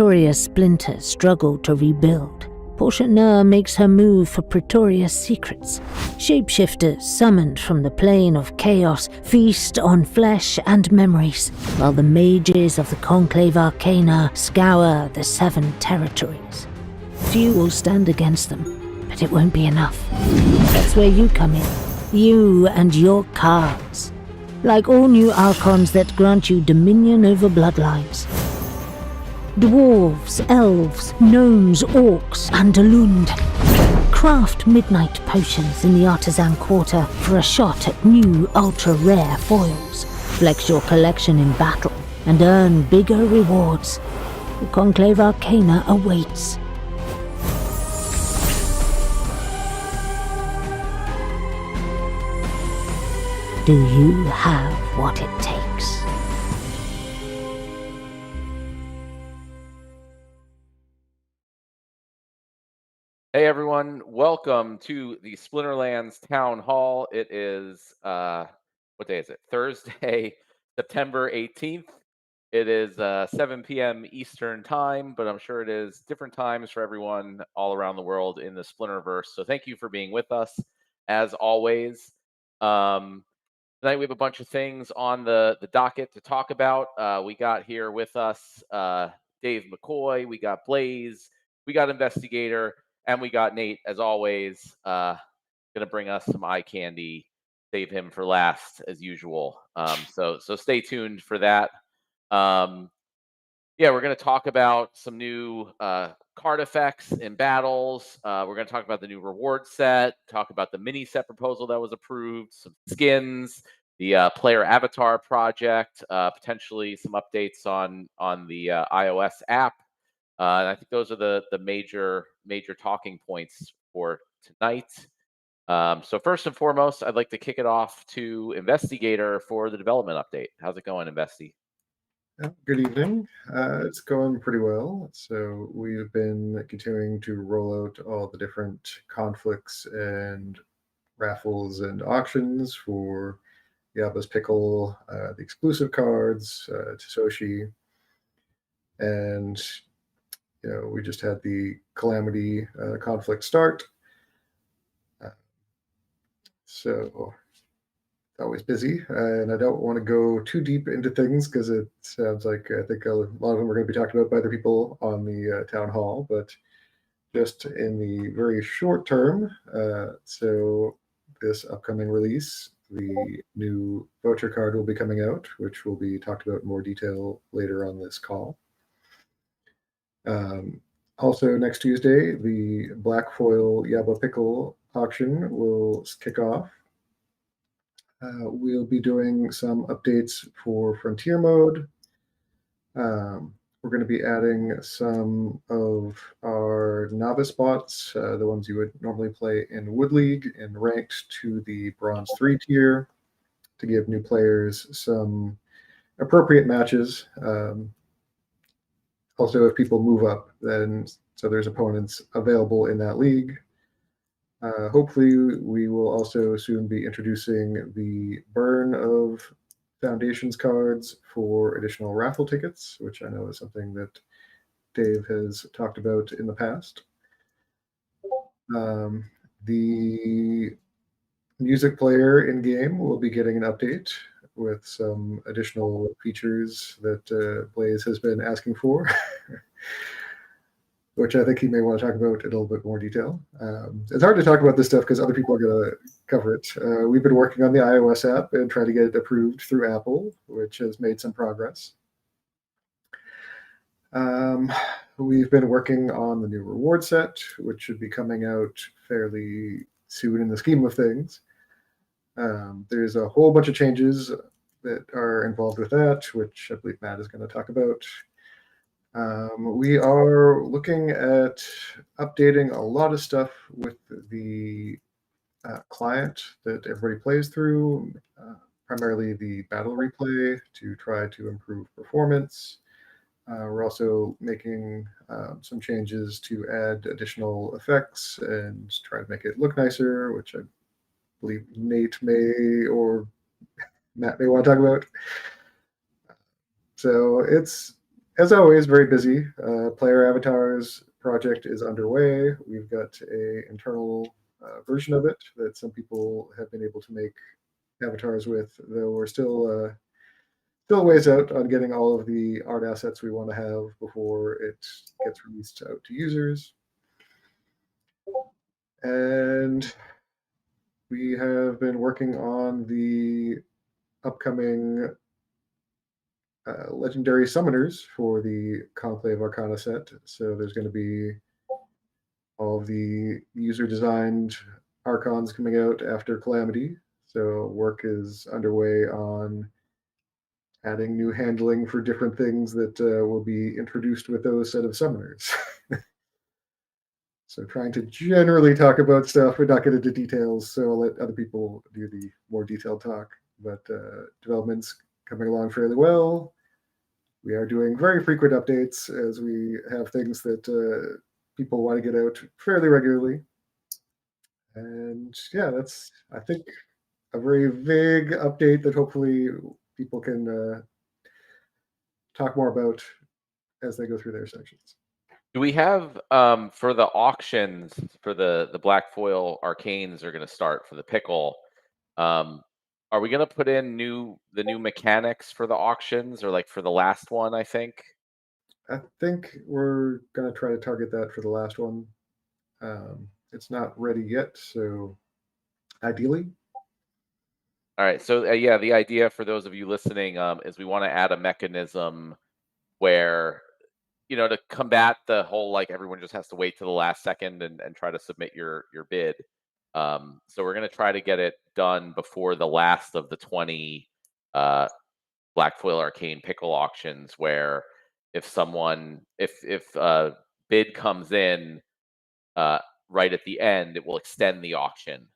Pretoria's splinters struggle to rebuild, Portia Nur makes her move for Pretoria's secrets. Shapeshifters summoned from the plane of chaos feast on flesh and memories, while the mages of the Conclave Arcana scour the 7 territories. Few will stand against them, but it won't be enough. That's where you come in. You and your cards. Like all new archons that grant you dominion over bloodlines. Dwarves, elves, gnomes, orcs, and Lund. Craft midnight potions in the Artisan Quarter for a shot at new ultra-rare foils. Flex your collection in battle and earn bigger rewards. The Conclave Arcana awaits. Do you have what it takes? Hey everyone, welcome to the Splinterlands Town Hall. It is, what day is it? Thursday, September 18th. It is 7 p.m. Eastern Time, but I'm sure it is different times for everyone all around the world in the Splinterverse. So thank you for being with us, as always. Tonight we have a bunch of things on the docket to talk about. We got here with us Dave McCoy, we got Blaze, we got Investigator, and we got Nate, as always, going to bring us some eye candy. Save him for last, as usual. So stay tuned for that. Yeah, we're going to talk about some new card effects in battles. We're going to talk about the new reward set, talk about the mini set proposal that was approved, some skins, the player avatar project, potentially some updates on the iOS app. And I think those are the major talking points for tonight. So first and foremost, I'd like to kick it off to Investigator for the development update. How's it going, Investi? Good evening. It's going pretty well. So we've been continuing to roll out all the different conflicts and raffles and auctions for Yaba's Pickle, the exclusive cards, Tsutoshi, and we just had the Calamity conflict start. So always busy, and I don't want to go too deep into things because it sounds like I think a lot of them are going to be talked about by other people on the town hall, but just in the very short term. So this upcoming release, the new voucher card will be coming out, which will be talked about in more detail later on this call. Also, next Tuesday, the Black Foil Yaba Pickle auction will kick off. We'll be doing some updates for Frontier Mode. We're going to be adding some of our novice bots, the ones you would normally play in Wood League, and ranked to the Bronze 3 tier to give new players some appropriate matches. Also, if people move up, then so there's opponents available in that league. Hopefully, we will also soon be introducing the burn of Foundations cards for additional raffle tickets, which I know is something that Dave has talked about in the past. The music player in-game will be getting an update with some additional features that Blaze has been asking for. Which I think he may want to talk about in a little bit more detail. It's hard to talk about this stuff because other people are going to cover it. We've been working on the iOS app and trying to get it approved through Apple, which has made some progress. We've been working on the new reward set, which should be coming out fairly soon in the scheme of things. There's a whole bunch of changes that are involved with that, which I believe Matt is going to talk about. We are looking at updating a lot of stuff with the client that everybody plays through, primarily the battle replay to try to improve performance. We're also making some changes to add additional effects and try to make it look nicer, which I believe Nate may or Matt may want to talk about. So it's as always, very busy. Player avatars project is underway. We've got a internal version of it that some people have been able to make avatars with, though we're still a ways out on getting all of the art assets we want to have before it gets released out to users. And we have been working on the upcoming legendary summoners for the Conclave Arcana set. So there's going to be all of the user designed Archons coming out after Calamity. So work is underway on adding new handling for different things that will be introduced with those set of summoners. So trying to generally talk about stuff, but not get into details. So I'll let other people do the more detailed talk. But development's coming along fairly well. We are doing very frequent updates as we have things that people want to get out fairly regularly. And yeah, that's, I think, a very vague update that hopefully people can talk more about as they go through their sections. Do we have for the auctions for the black foil arcanes are going to start for the pickle? Are we going to put in the new mechanics for the auctions, or like for the last one? I think I think we're going to try to target that for the last one. It's not ready yet, so ideally. All right. So yeah, the idea for those of you listening is we want to add a mechanism where, to combat the whole like everyone just has to wait to the last second and try to submit your bid. So we're going to try to get it done before the last of the 20 Black Foil Arcane Pickle auctions, where if a bid comes in right at the end, it will extend the auction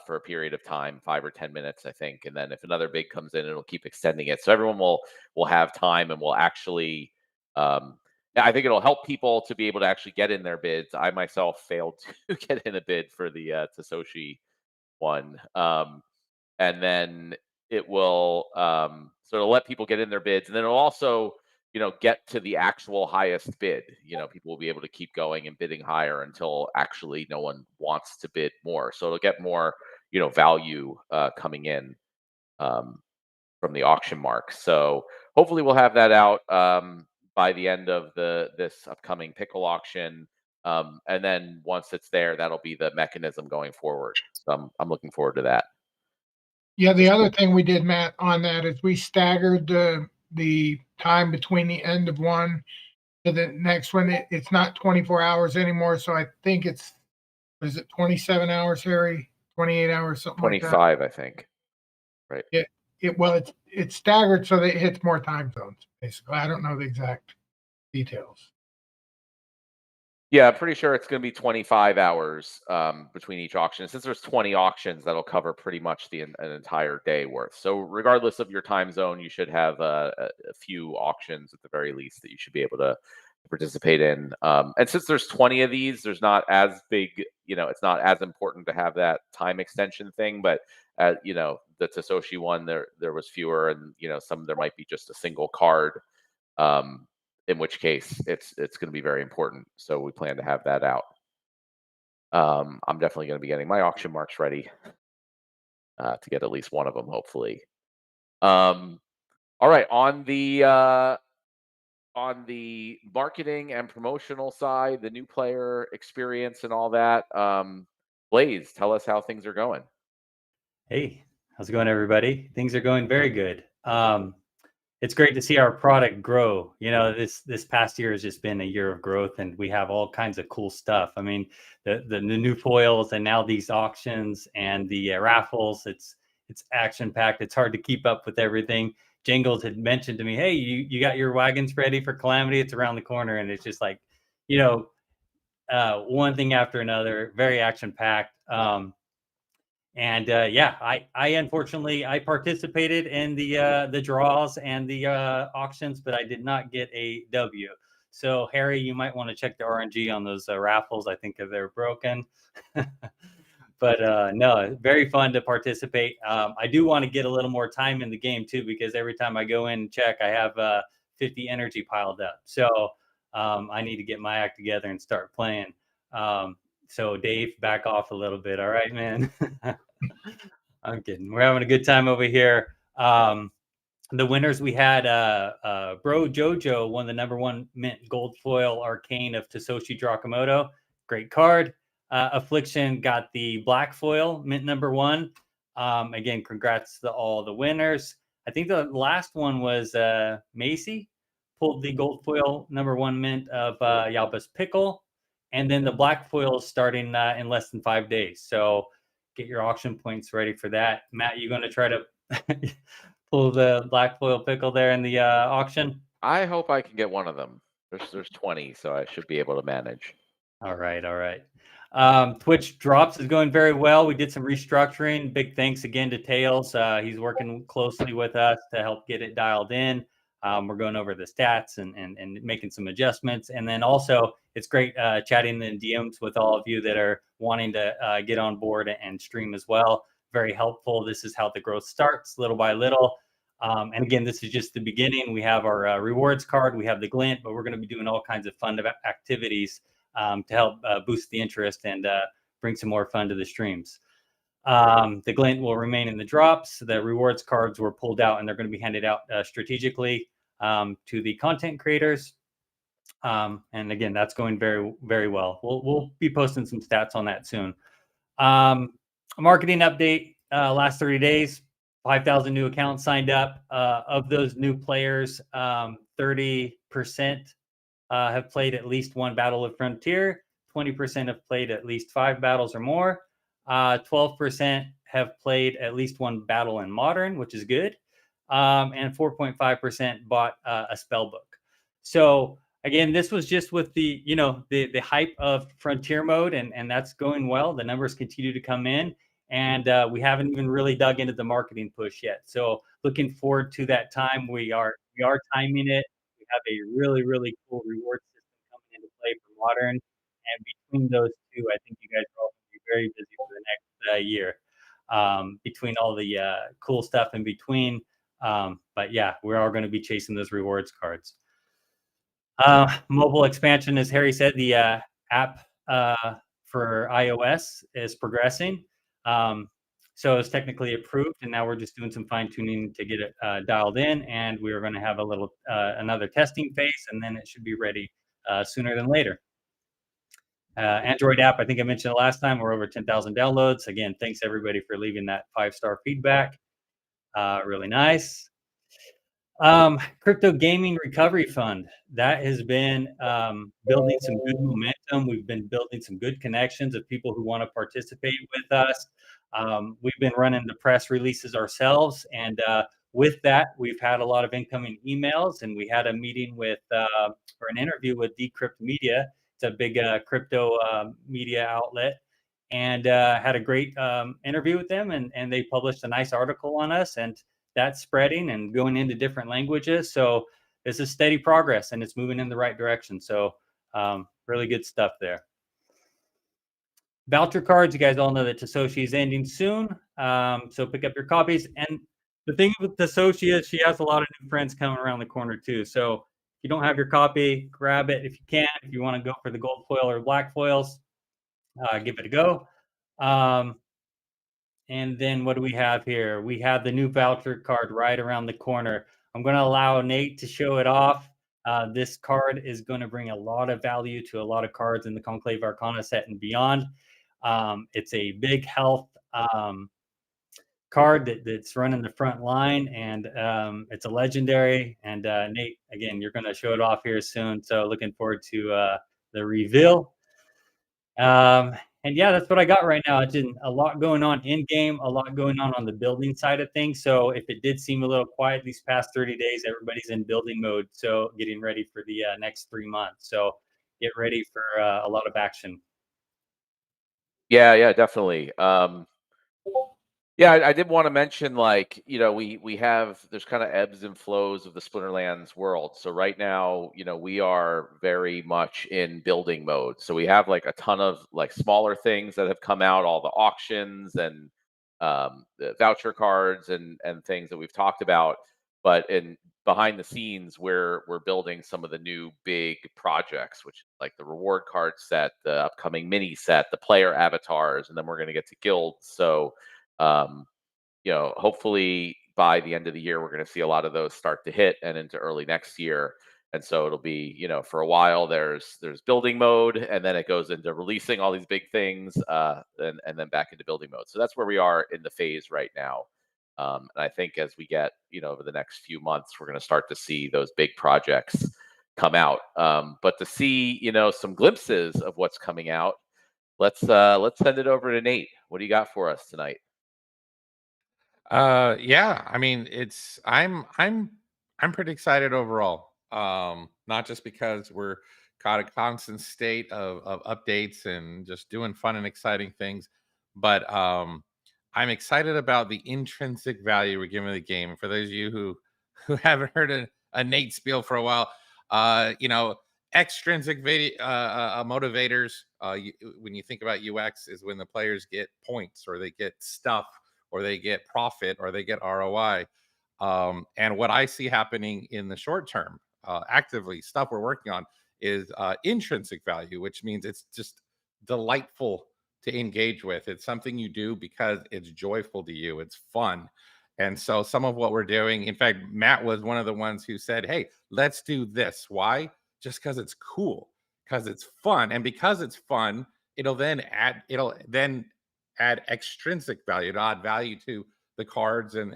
for a period of time, 5 or 10 minutes, I think. And then if another bid comes in, it'll keep extending it. So everyone will have time and will actually. I think it'll help people to be able to actually get in their bids. I myself failed to get in a bid for the Tasoshi one, and then it will so it'll let people get in their bids, and then it'll also get to the actual highest bid. People will be able to keep going and bidding higher until actually no one wants to bid more. So it'll get more value coming in from the auction mark. So hopefully we'll have that out by the end of this upcoming pickle auction. And then once it's there, that'll be the mechanism going forward. So I'm looking forward to that. Yeah, the other thing we did, Matt, on that is we staggered the time between the end of one to the next one. It's not 24 hours anymore. So I think is it 27 hours, Harry? 28 hours, something 25, like that. I think. Right. It's staggered so that it hits more time zones, basically. I don't know the exact details. Yeah, I'm pretty sure it's going to be 25 hours between each auction. Since there's 20 auctions, that'll cover pretty much an entire day worth. So regardless of your time zone, you should have a few auctions at the very least that you should be able to participate in. And since there's 20 of these, there's not as big, it's not as important to have that time extension thing. But the Tasoshi one, there was fewer, and there might be just a single card. In which case it's going to be very important. So we plan to have that out. I'm definitely going to be getting my auction marks ready to get at least one of them, hopefully. All right, on the marketing and promotional side, the new player experience and all that, Blaze, tell us how things are going. Hey, how's it going, everybody? Things are going very good. It's great to see our product grow. This past year has just been a year of growth, and we have all kinds of cool stuff. I mean, the new foils, and now these auctions and the raffles. It's action packed. It's hard to keep up with everything. Jingles had mentioned to me, "Hey, you got your wagons ready for Calamity? It's around the corner," and it's just like, one thing after another. Very action packed. And I unfortunately I participated in the draws and the auctions, but I did not get a W. So Harry, you might want to check the RNG on those raffles. I think they're broken. But no, very fun to participate. I do want to get a little more time in the game too, because every time I go in and check, I have 50 energy piled up. So I need to get my act together and start playing. So Dave, back off a little bit. All right, man. I'm kidding. We're having a good time over here. The winners we had, Bro Jojo won the #1 mint gold foil arcane of Tasoshi Drakamoto. Great card. Affliction got the black foil mint #1. Again, congrats to all the winners. I think the last one was Macy pulled the gold foil #1 mint of Yalba's Pickle. And then the black foil is starting in less than 5 days. So get your auction points ready for that. Matt, you going to try to pull the black foil pickle there in the auction? I hope I can get one of them. There's 20, so I should be able to manage. All right. Twitch drops is going very well. We did some restructuring. Big thanks again to Tails. He's working closely with us to help get it dialed in. We're going over the stats and making some adjustments. And then also, it's great chatting in DMs with all of you that are wanting to get on board and stream as well. Very helpful. This is how the growth starts, little by little. And again, this is just the beginning. We have our rewards card, we have the glint, but we're going to be doing all kinds of fun activities to help boost the interest and bring some more fun to the streams. The glint will remain in the drops. The rewards cards were pulled out and they're going to be handed out strategically to the content creators. And again, that's going very, very well. We'll be posting some stats on that soon. A marketing update, last 30 days, 5,000 new accounts signed up. Of those new players, 30% have played at least one Battle of Frontier. 20% have played at least 5 battles or more. 12% have played at least one battle in Modern, which is good. And 4.5% bought a spell book. So again, this was just with the hype of Frontier mode, and that's going well. The numbers continue to come in, and we haven't even really dug into the marketing push yet. So looking forward to that time. We are timing it. We have a really, really cool reward system coming into play for Modern, and between those two, I think you guys are all going to be very busy for the next year. Between all the cool stuff in between. But yeah, we are going to be chasing those rewards cards. Mobile expansion, as Harry said, the app for iOS is progressing. So it's technically approved, and now we're just doing some fine tuning to get it dialed in, and we are going to have a little another testing phase, and then it should be ready sooner than later. Android app, I think I mentioned it last time, we're over 10,000 downloads. Again, thanks everybody for leaving that 5-star feedback. Really nice. Crypto Gaming Recovery Fund, that has been building some good momentum. We've been building some good connections of people who want to participate with us. We've been running the press releases ourselves, and with that, we've had a lot of incoming emails, and we had a meeting with or an interview with Decrypt Media. It's a big crypto media outlet, and had a great interview with them, and they published a nice article on us, and that's spreading and going into different languages. So this is steady progress, and it's moving in the right direction. So really good stuff there. Voucher cards, you guys all know that Tasoshi is ending soon. So pick up your copies. And the thing with Tasoshi is she has a lot of new friends coming around the corner too. So if you don't have your copy, grab it if you can. If you want to go for the gold foil or black foils, give it a go. And then what do we have here? We have the new voucher card right around the corner. I'm going to allow Nate to show it off. This card is going to bring a lot of value to a lot of cards in the Conclave Arcana set and beyond. It's a big health card that's running the front line, and it's a legendary. And Nate, again, you're going to show it off here soon. So looking forward to the reveal. And yeah, that's what I got right now. It's a lot going on in game, a lot going on the building side of things. So if it did seem a little quiet these past 30 days, everybody's in building mode. So getting ready for the next 3 months. So get ready for a lot of action. Yeah, definitely. Yeah, I did want to mention, like, we have, there's kind of ebbs and flows of the Splinterlands world. So right now, we are very much in building mode. So we have like a ton of like smaller things that have come out, all the auctions and the voucher cards and things that we've talked about. But in behind the scenes, we're building some of the new big projects, which like the reward card set, the upcoming mini set, the player avatars, and then we're going to get to guilds. So, um, hopefully by the end of the year, we're going to see a lot of those start to hit and into early next year. And so it'll be, for a while there's building mode, and then it goes into releasing all these big things, and then back into building mode. So that's where we are in the phase right now. And I think as we get, over the next few months, we're going to start to see those big projects come out. But to see, some glimpses of what's coming out, let's send it over to Nate. What do you got for us tonight? Yeah, I mean, I'm pretty excited overall. Not just because we're caught a constant state of updates and just doing fun and exciting things, but I'm excited about the intrinsic value we're giving the game. For those of you who haven't heard a Nate spiel for a while, extrinsic motivators. When you think about UX, is when the players get points or they get stuff or they get profit or they get ROI. And what I see happening in the short term, actively, stuff we're working on is intrinsic value, which means it's just delightful to engage with. It's something you do because it's joyful to you. It's fun. And so some of what we're doing, in fact, Matt was one of the ones who said, hey, let's do this. Why? Just because it's cool, because it's fun. And because it's fun, it'll then add extrinsic value, to add value to the cards and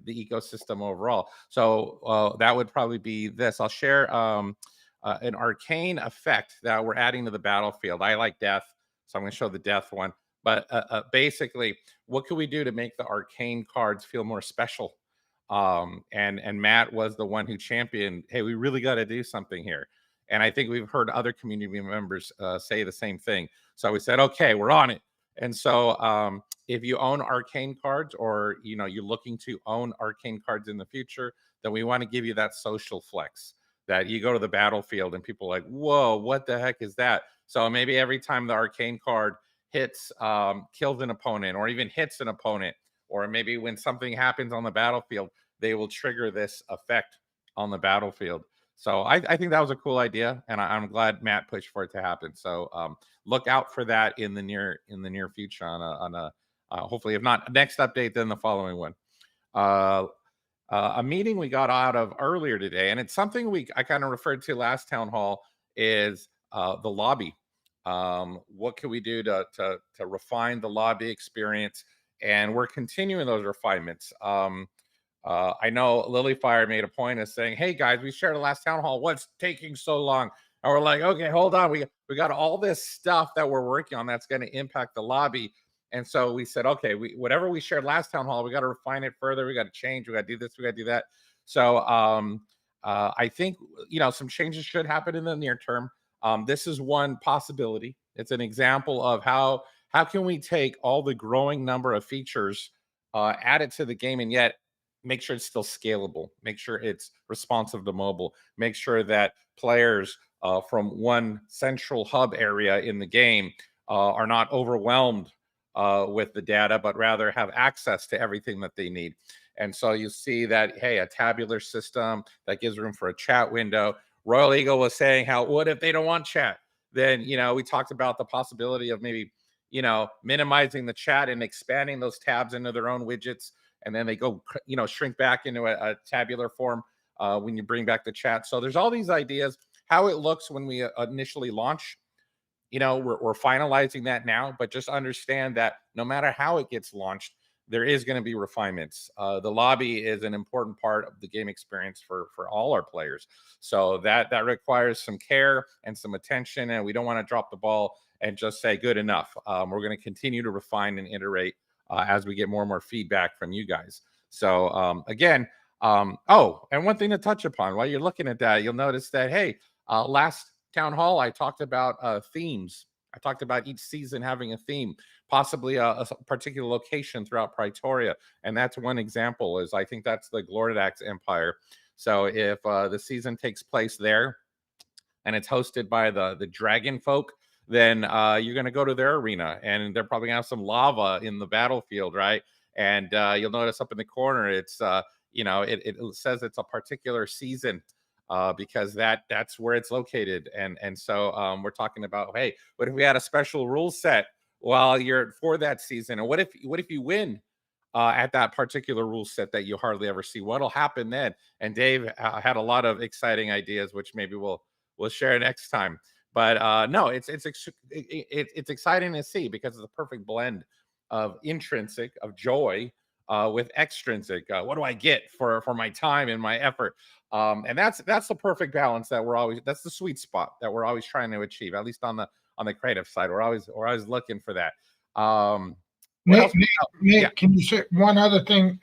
the ecosystem overall. So that would probably be this. I'll share an arcane effect that we're adding to the battlefield. I like death, so I'm going to show the death one. But basically, what can we do to make the arcane cards feel more special? And Matt was the one who championed, hey, we really got to do something here. And I think we've heard other community members say the same thing. So we said, okay, we're on it. And so if you own arcane cards, or you're looking to own arcane cards in the future, then we want to give you that social flex, that you go to the battlefield and people are like, whoa, what the heck is that? So maybe every time the arcane card hits, kills an opponent, or even hits an opponent, or maybe when something happens on the battlefield, they will trigger this effect on the battlefield. So I think that was a cool idea, and I'm glad Matt pushed for it to happen. So look out for that in the near future on a hopefully, if not next update, then the following one. A meeting we got out of earlier today, and it's something I kind of referred to last town hall, is the lobby. What can we do to refine the lobby experience? And we're continuing those refinements. I know Lilyfire made a point of saying, hey guys, we shared the last town hall, what's taking so long? And we're like, okay, hold on, we got all this stuff that we're working on that's going to impact the lobby. And so we said, okay, whatever we shared last town hall, we got to refine it further, we got to change, we got to do this, we got to do that. So I think some changes should happen in the near term. This is one possibility. It's an example of how can we take all the growing number of features, add it to the game, and yet make sure it's still scalable, make sure it's responsive to mobile, make sure that players from one central hub area in the game are not overwhelmed with the data, but rather have access to everything that they need. And so you see that, hey, a tabular system that gives room for a chat window. Royal Eagle was saying what if they don't want chat? Then, we talked about the possibility of maybe, minimizing the chat and expanding those tabs into their own widgets. And then they go, shrink back into a tabular form when you bring back the chat. So there's all these ideas. How it looks when we initially launch, we're finalizing that now. But just understand that no matter how it gets launched, there is going to be refinements. The lobby is an important part of the game experience for all our players. So that requires some care and some attention. And we don't want to drop the ball and just say good enough. We're going to continue to refine and iterate as we get more and more feedback from you guys. So again, and one thing to touch upon while you're looking at that, you'll notice that, hey, last town hall, I talked about themes. I talked about each season having a theme, possibly a particular location throughout Praetoria. And that's one example, is I think that's the Glordax Empire. So if the season takes place there and it's hosted by the dragon folk, then you're going to go to their arena, and they're probably going to have some lava in the battlefield, right? And you'll notice up in the corner, it's it says it's a particular season because that's where it's located. And so we're talking about, hey, what if we had a special rule set while you're for that season? And what if you win at that particular rule set that you hardly ever see? What'll happen then? And Dave had a lot of exciting ideas, which maybe we'll share next time. But no, it's exciting to see because it's a perfect blend of intrinsic, of joy, with extrinsic. What do I get for my time and my effort? And that's the perfect balance that's the sweet spot that we're always trying to achieve, at least on the creative side. We're always looking for that. What else? Nick, Yeah. can you say one other thing?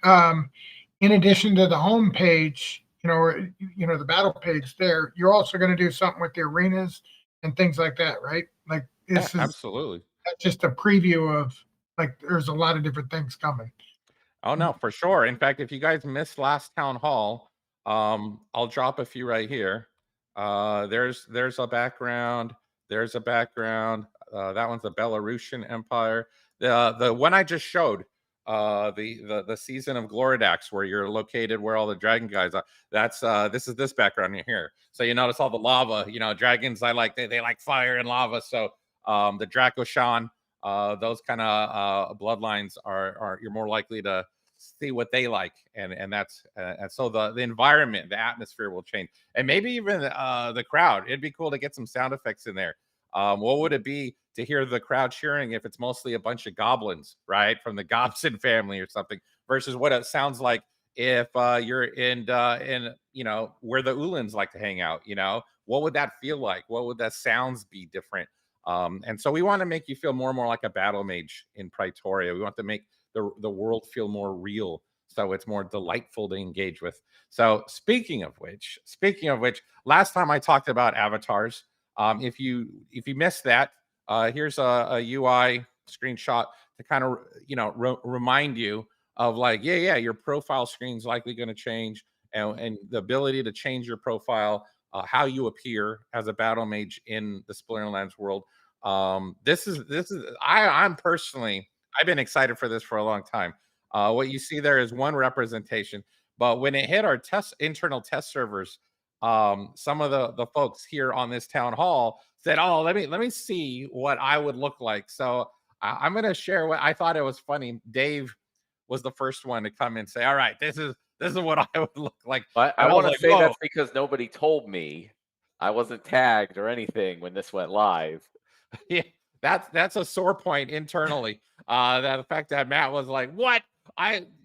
In addition to the home page, or the battle page there, you're also going to do something with the arenas and things like that, right? Like this is Absolutely. just a preview of, like, there's a lot of different things coming. Oh no, for sure. In fact, if you guys missed last town hall, I'll drop a few right here. There's a background. There's a background. That one's the Belarusian Empire. The one I just showed, the season of Gloridax, where you're located, where all the dragon guys are. That's this background here. So you notice all the lava. Dragons, they like fire and lava. So the Dracoshan, those kind of bloodlines are you're more likely to see what they like, and that's and so the environment, the atmosphere will change, and maybe even the crowd. It'd be cool to get some sound effects in there. What would it be to hear the crowd cheering if it's mostly a bunch of goblins, right, from the Gobson family or something, versus what it sounds like if you're in where the Ulans like to hang out? What would that feel like? What would the sounds be different? And so we want to make you feel more and more like a battle mage in Praetoria. We want to make the world feel more real, so it's more delightful to engage with. So speaking of which, last time I talked about avatars. If you missed that, here's a UI screenshot to kind of remind you of, like, your profile screen's likely going to change, and the ability to change your profile, how you appear as a battle mage in the Splinterlands world. This is I'm personally, I've been excited for this for a long time. What you see there is one representation, but when it hit our internal test servers, some of the folks here on this town hall said, "Oh, let me see what I would look like." So I'm going to share what I thought. It was funny. Dave was the first one to come and say, "All right, this is what I would look like." I want to like, say "Whoa." that's because nobody told me. I wasn't tagged or anything when this went live. Yeah, that's a sore point internally. That the fact that Matt was like, "What?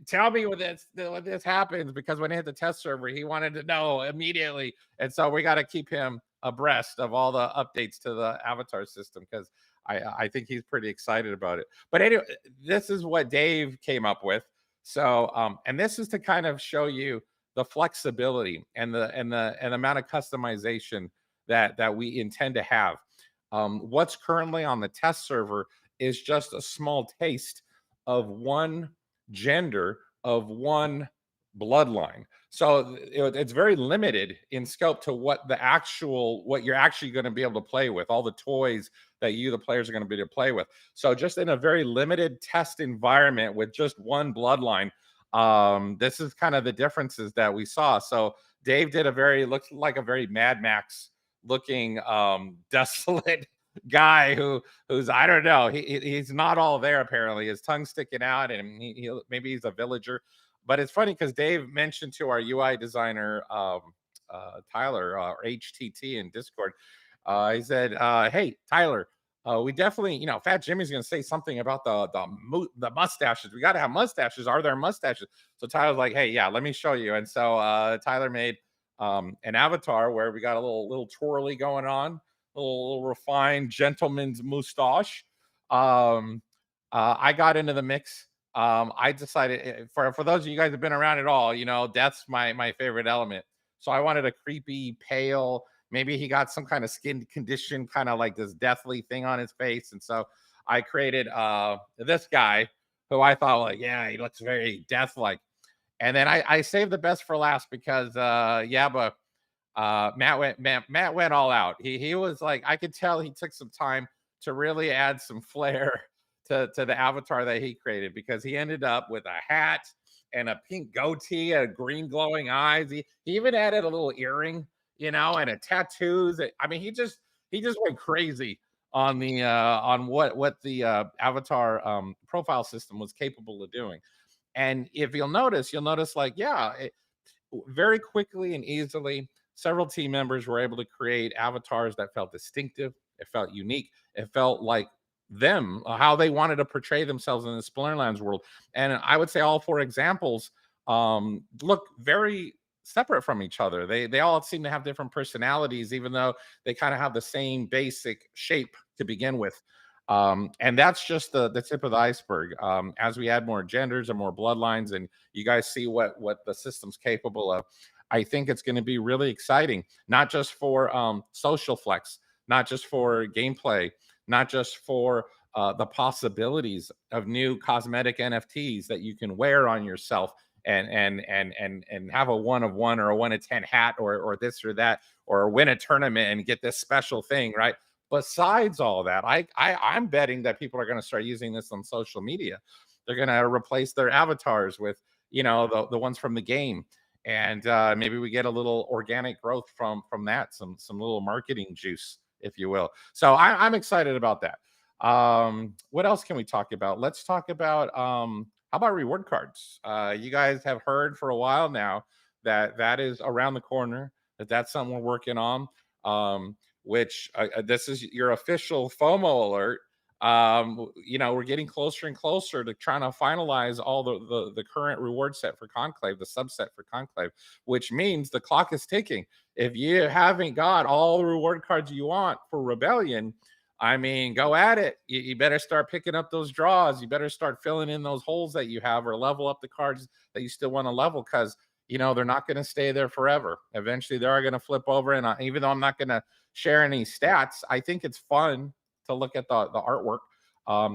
Tell me when this happens," because when he hit the test server, he wanted to know immediately, and so we got to keep him abreast of all the updates to the avatar system, because I think he's pretty excited about it. But anyway, this is what Dave came up with. So and this is to kind of show you the flexibility and the amount of customization that we intend to have. What's currently on the test server is just a small taste of one gender, of one bloodline. So it's very limited in scope to what you're actually going to be able to play with, all the toys that the players are going to be able to play with. So just in a very limited test environment with just one bloodline, this is kind of the differences that we saw. So Dave did looks like a very Mad Max looking desolate guy who's, I don't know, he's not all there. Apparently his tongue's sticking out, and maybe he's a villager. But it's funny because Dave mentioned to our UI designer Tyler, or HTT in Discord, he said, "Hey Tyler, we definitely, Fat Jimmy's going to say something about the mustaches. We got to have mustaches. Are there mustaches?" So Tyler's like, "Hey, yeah, let me show you." And so Tyler made an avatar where we got a little twirly going on, a little refined gentleman's mustache. I got into the mix. I decided, for those of you guys who've been around at all, death's my favorite element. So I wanted a creepy, pale. Maybe he got some kind of skin condition, kind of like this deathly thing on his face. And so I created this guy who I thought, like, yeah, he looks very death-like. And then I saved the best for last because but Matt went all out. He was like, I could tell he took some time to really add some flair to the avatar that he created, because he ended up with a hat and a pink goatee and green glowing eyes. He even added a little earring, and a tattoos. I mean, he just went crazy on the on what the avatar profile system was capable of doing. And if you'll notice like, yeah, very quickly and easily, several team members were able to create avatars that felt distinctive. It felt unique. It felt like them, how they wanted to portray themselves in the Splinterlands world. And I would say all four examples look very separate from each other. They all seem to have different personalities, even though they kind of have the same basic shape to begin with. And that's just the tip of the iceberg. As we add more genders and more bloodlines, and you guys see what the system's capable of, I think it's going to be really exciting, not just for social flex, not just for gameplay, not just for the possibilities of new cosmetic NFTs that you can wear on yourself and have a 1 of 1 or a 1 of 10 hat or this or that, or win a tournament and get this special thing, right? Besides all that, I'm betting that people are going to start using this on social media. They're going to replace their avatars with, the ones from the game, and maybe we get a little organic growth from that, some little marketing juice, if you will. So I'm excited about that. What else can we talk about? Let's talk about how about reward cards? You guys have heard for a while now that is around the corner. That's something we're working on. Which this is your official FOMO alert. We're getting closer and closer to trying to finalize all the current reward set for Conclave, the subset for Conclave, which means the clock is ticking. If you haven't got all the reward cards you want for Rebellion, I mean, go at it. You better start picking up those draws. You better start filling in those holes that you have, or level up the cards that you still want to level, because they're not going to stay there forever. Eventually, they are going to flip over. And even though I'm not going to share any stats, I think it's fun to look at the artwork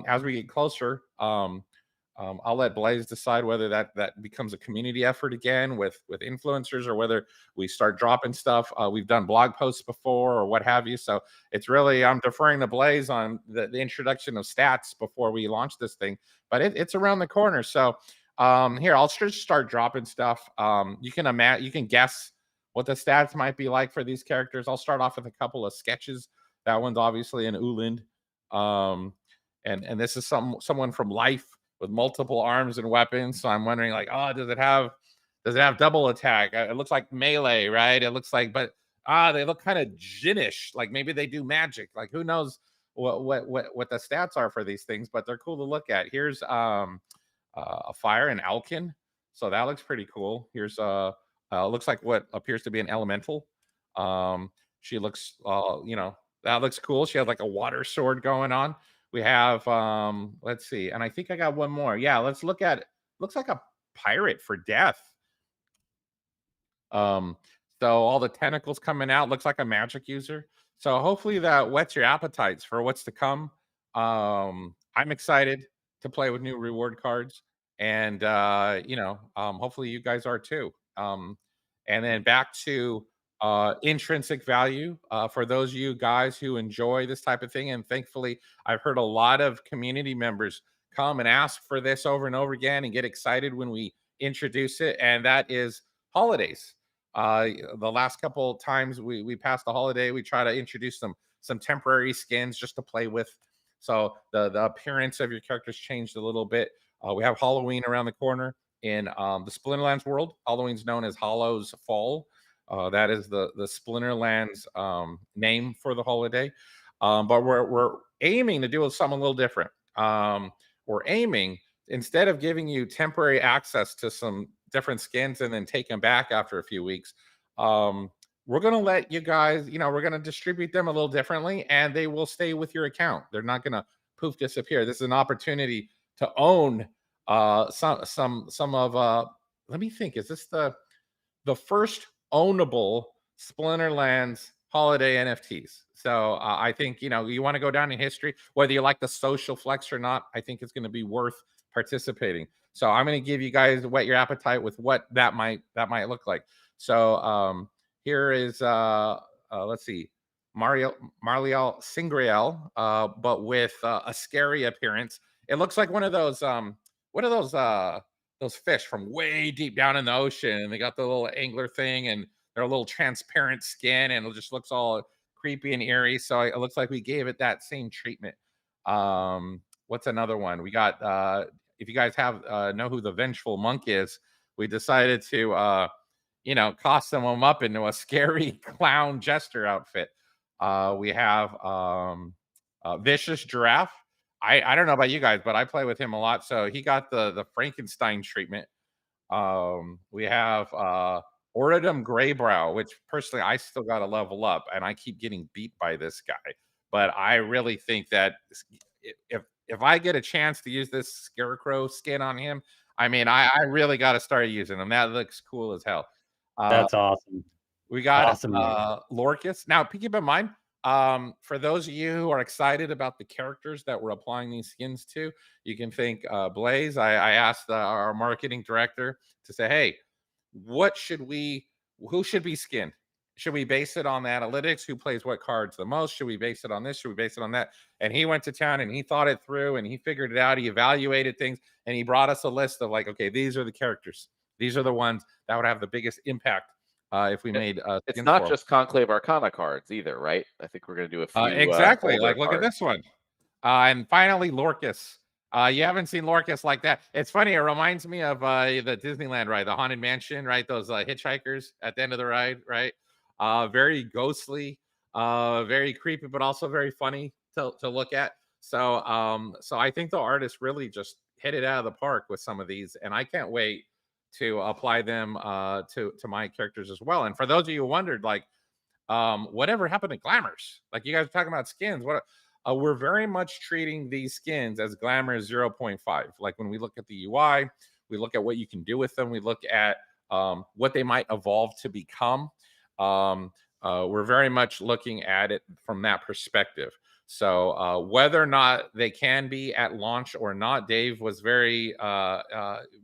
as we get closer. I'll let Blaze decide whether that becomes a community effort again with influencers, or whether we start dropping stuff. We've done blog posts before or what have you. So it's really, I'm deferring to Blaze on the introduction of stats before we launch this thing. But it's around the corner. So here, I'll just start dropping stuff. You can guess what the stats might be like for these characters. I'll start off with a couple of sketches. That one's obviously an Uland. And this is someone from Life with multiple arms and weapons. So I'm wondering, like, does it have double attack? It looks like melee, right? It looks like, but they look kind of djinnish. Like maybe they do magic. Like who knows what the stats are for these things, but they're cool to look at. Here's a fire and Alkin. So that looks pretty cool. Here's looks like what appears to be an elemental. She looks, that looks cool. She has like a water sword going on. We have, let's see, and I think I got one more. Yeah, let's look at, looks like a pirate for death. So all the tentacles coming out, looks like a magic user. So hopefully that whets your appetites for what's to come. I'm excited to play with new reward cards, and hopefully you guys are too. And then back to intrinsic value for those of you guys who enjoy this type of thing. And thankfully, I've heard a lot of community members come and ask for this over and over again and get excited when we introduce it. And that is holidays. The last couple times we passed the holiday, we try to introduce some temporary skins just to play with. So the appearance of your characters changed a little bit. We have Halloween around the corner in the Splinterlands world. Halloween's known as Hollow's Fall. That is the Splinterlands name for the holiday. But we're aiming to do something a little different. We're aiming, instead of giving you temporary access to some different skins and then take them back after a few weeks, we're going to let you guys, we're going to distribute them a little differently, and they will stay with your account. They're not going to poof disappear. This is an opportunity to own some of let me think, is this the first ownable Splinterlands holiday NFTs? So I think, you want to go down in history, whether you like the social flex or not. I think it's going to be worth participating. So I'm going to give you guys, whet your appetite with what that might look like. So here is let's see, Marliel Singriel, but with a scary appearance. It looks like one of those those fish from way deep down in the ocean, and they got the little angler thing, and they're a little transparent skin, and it just looks all creepy and eerie. So it looks like we gave it that same treatment. What's another one? We got if you guys have know who the Vengeful Monk is, we decided to costume him up into a scary clown jester outfit. We have Vicious Giraffe. I don't know about you guys, but I play with him a lot, so he got the Frankenstein treatment. We have Oridum Greybrow, which personally I still got to level up, and I keep getting beat by this guy. But I really think that if I get a chance to use this scarecrow skin on him, I mean, I really got to start using him. That looks cool as hell. That's awesome. We got Awesome, man. Lorcus. Now, keep in mind, for those of you who are excited about the characters that we're applying these skins to, you can thank Blaze. I asked our marketing director to say, hey, who should be skinned? Should we base it on the analytics? Who plays what cards the most? Should we base it on this? Should we base it on that? And he went to town and he thought it through and he figured it out. He evaluated things and he brought us a list of like, okay, these are the characters. These are the ones that would have the biggest impact if we made. It's not just Conclave Arcana cards either, right? I think we're going to do a few. Exactly. Like, look at this one. And finally, Lorcus. You haven't seen Lorcus like that. It's funny. It reminds me of the Disneyland ride, the Haunted Mansion, right? Those hitchhikers at the end of the ride, right? Very ghostly, very creepy, but also very funny to look at. So I think the artist really just hit it out of the park with some of these, and I can't wait to apply them to my characters as well. And for those of you who wondered, like, whatever happened to glamours? Like you guys are talking about skins. We're very much treating these skins as glamour 0.5. Like when we look at the UI, we look at what you can do with them. We look at what they might evolve to become. We're very much looking at it from that perspective. So whether or not they can be at launch or not, Dave was very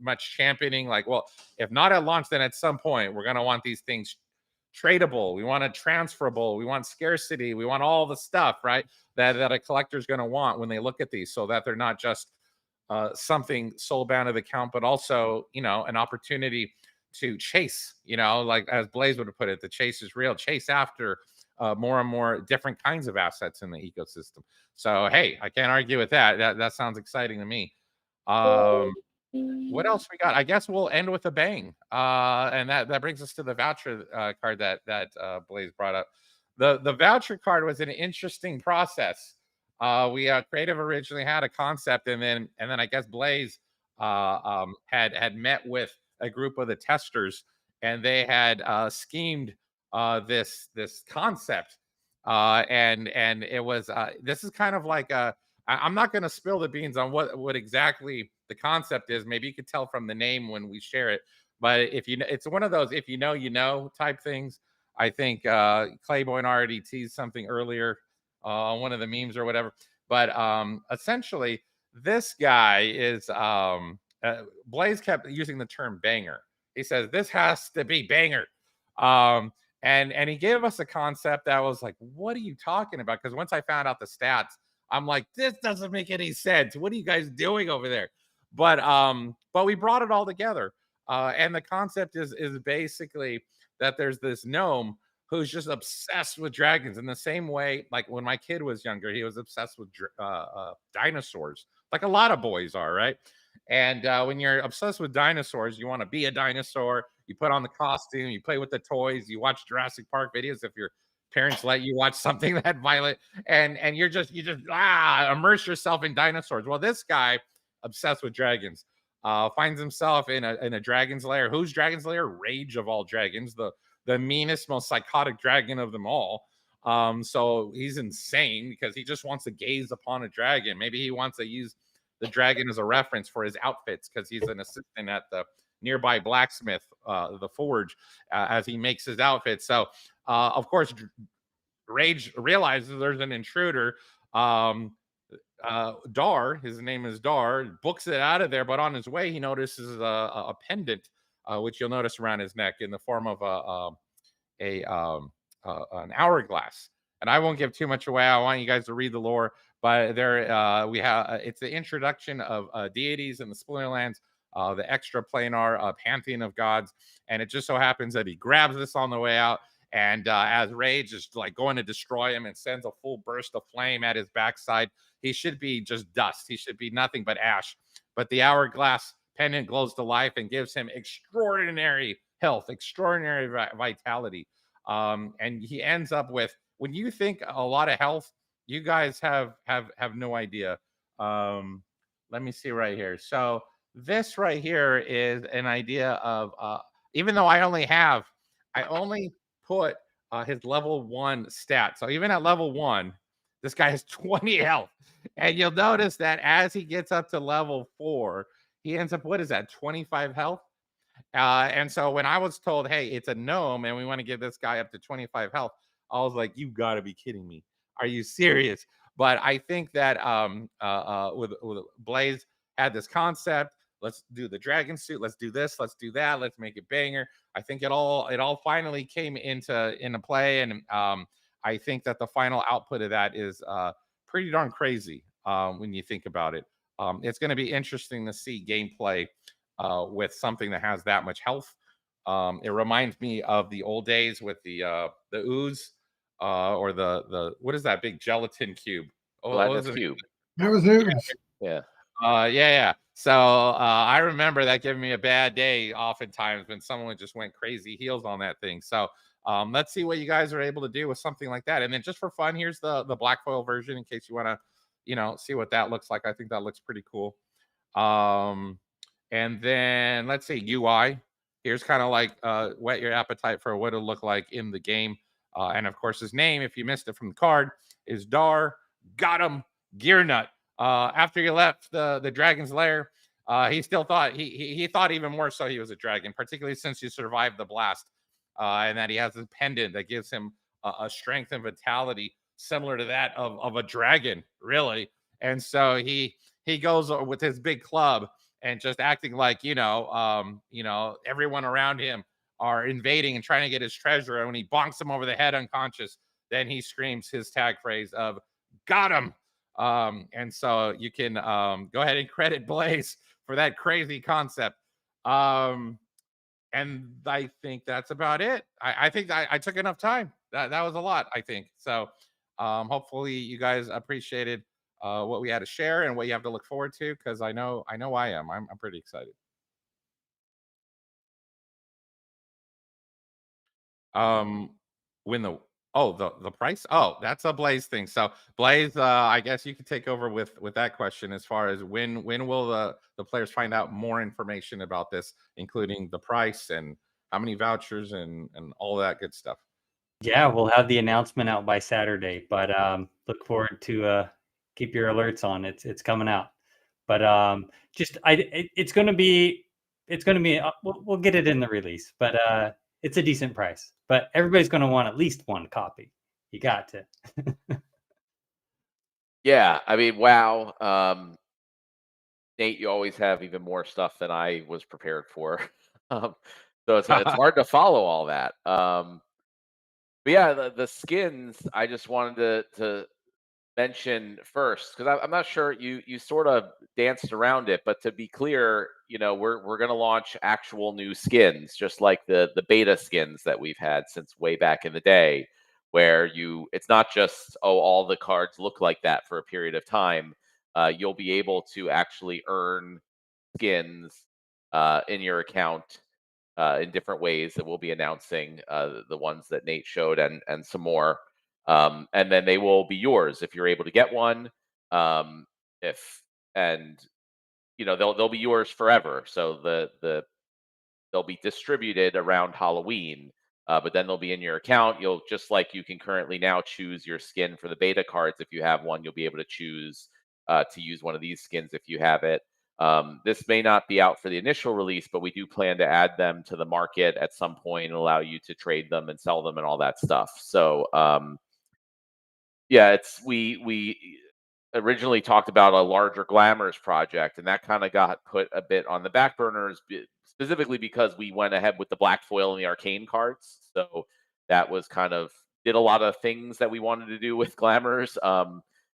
much championing like, well, if not at launch, then at some point we're going to want these things tradable. We want it transferable. We want scarcity. We want all the stuff, right? That a collector is going to want when they look at these, so that they're not just something soul bound to the count, but also, an opportunity to chase, like as Blaze would have put it, the chase is real. Chase after more and more different kinds of assets in the ecosystem. So, hey, I can't argue with that. That sounds exciting to me. What else we got? I guess we'll end with a bang. And that brings us to the voucher card that Blaze brought up. The voucher card was an interesting process. We Creative originally had a concept, and then I guess Blaze had met with a group of the testers, and they had schemed this concept, and it was this is kind of like I'm not going to spill the beans on what exactly the concept is. Maybe you could tell from the name when we share it, but it's one of those if you know type things. I think Claiborne already teased something earlier on one of the memes or whatever, but essentially this guy is Blaze kept using the term banger. He says this has to be banger. And he gave us a concept that was like, what are you talking about? Because once I found out the stats, I'm like, this doesn't make any sense. What are you guys doing over there? But we brought it all together. And the concept is basically that there's this gnome who's just obsessed with dragons in the same way, like when my kid was younger, he was obsessed with dinosaurs, like a lot of boys are, right? And when you're obsessed with dinosaurs, you want to be a dinosaur. You put on the costume, you play with the toys, you watch Jurassic Park videos if your parents let you watch something that violent, and you just immerse yourself in dinosaurs. Well, this guy, obsessed with dragons, finds himself in a dragon's lair. Whose dragon's lair? Rage of all dragons, the meanest, most psychotic dragon of them all. So he's insane because he just wants to gaze upon a dragon. Maybe he wants to use the dragon as a reference for his outfits because he's an assistant at the nearby blacksmith, the forge, as he makes his outfits. So, of course, Rage realizes there's an intruder. Dar, his name is Dar, books it out of there, but on his way, he notices a pendant, which you'll notice around his neck in the form of an hourglass. And I won't give too much away. I want you guys to read the lore. But there we have it's the introduction of deities in the Splinterlands. the extra planar Pantheon of Gods. And it just so happens that he grabs this on the way out. And as Rage is like going to destroy him and sends a full burst of flame at his backside, he should be just dust. He should be nothing but ash. But the hourglass pendant glows to life and gives him extraordinary health, extraordinary vitality. And he ends up with, when you think a lot of health, you guys have no idea. Let me see right here. So this right here is an idea of even though I only put his level 1 stat. So even at level 1, this guy has 20 health. And you'll notice that as he gets up to level 4, he ends up, what is that, 25 health? And so when I was told, hey, it's a gnome and we want to get this guy up to 25 health, I was like, you got to be kidding me. Are you serious? But I think that with Blaze had this concept. Let's do the dragon suit. Let's do this. Let's do that. Let's make it banger. I think it all finally came into play, and I think that the final output of that is pretty darn crazy when you think about it. It's going to be interesting to see gameplay with something that has that much health. It reminds me of the old days with the ooze or the what is that big gelatin cube? Gelatinous cube. That was it. Yeah. Yeah. So I remember that giving me a bad day oftentimes when someone just went crazy heels on that thing. So let's see what you guys are able to do with something like that. And then just for fun, here's the black foil version in case you want to, see what that looks like. I think that looks pretty cool. And then let's see, UI. Here's kind of like whet your appetite for what it'll look like in the game. And of course, his name, if you missed it from the card, is Dar Got him Gearnut. After he left the dragon's lair, he still thought he thought even more so he was a dragon, particularly since he survived the blast, and that he has a pendant that gives him a strength and vitality similar to that of a dragon, really. And so he goes with his big club and just acting like everyone around him are invading and trying to get his treasure. And when he bonks him over the head unconscious, then he screams his tag phrase of "Got him." And so you can go ahead and credit Blaze for that crazy concept. And I think that's about it. I think I took enough time. That was a lot, I think. So hopefully you guys appreciated what we had to share and what you have to look forward to, because I know I am. I'm pretty excited. When the price? Oh, that's a Blaze thing. So Blaze, I guess you could take over with that question as far as when will the players find out more information about this, including the price and how many vouchers and all that good stuff. Yeah, we'll have the announcement out by Saturday, but look forward to keep your alerts on. It's coming out. But it's going to be we'll get it in the release, but it's a decent price. But everybody's going to want at least one copy. You got to. Yeah, I mean, wow. Nate, you always have even more stuff than I was prepared for. So it's hard to follow all that. But yeah, the skins, I just wanted to mention first, because I'm not sure you sort of danced around it, but to be clear, we're going to launch actual new skins, just like the beta skins that we've had since way back in the day, where it's not just all the cards look like that for a period of time. You'll be able to actually earn skins in your account in different ways that we'll be announcing, the ones that Nate showed and some more. And then they will be yours if you're able to get one. They'll be yours forever. So they'll be distributed around Halloween, but then they'll be in your account. You'll, just like you can currently now choose your skin for the beta cards. If you have one, you'll be able to choose to use one of these skins if you have it. This may not be out for the initial release, but we do plan to add them to the market at some point and allow you to trade them and sell them and all that stuff. So yeah, we originally talked about a larger Glamours project, and that kind of got put a bit on the back burners, specifically because we went ahead with the black foil and the arcane cards. So that was did a lot of things that we wanted to do with Glamours.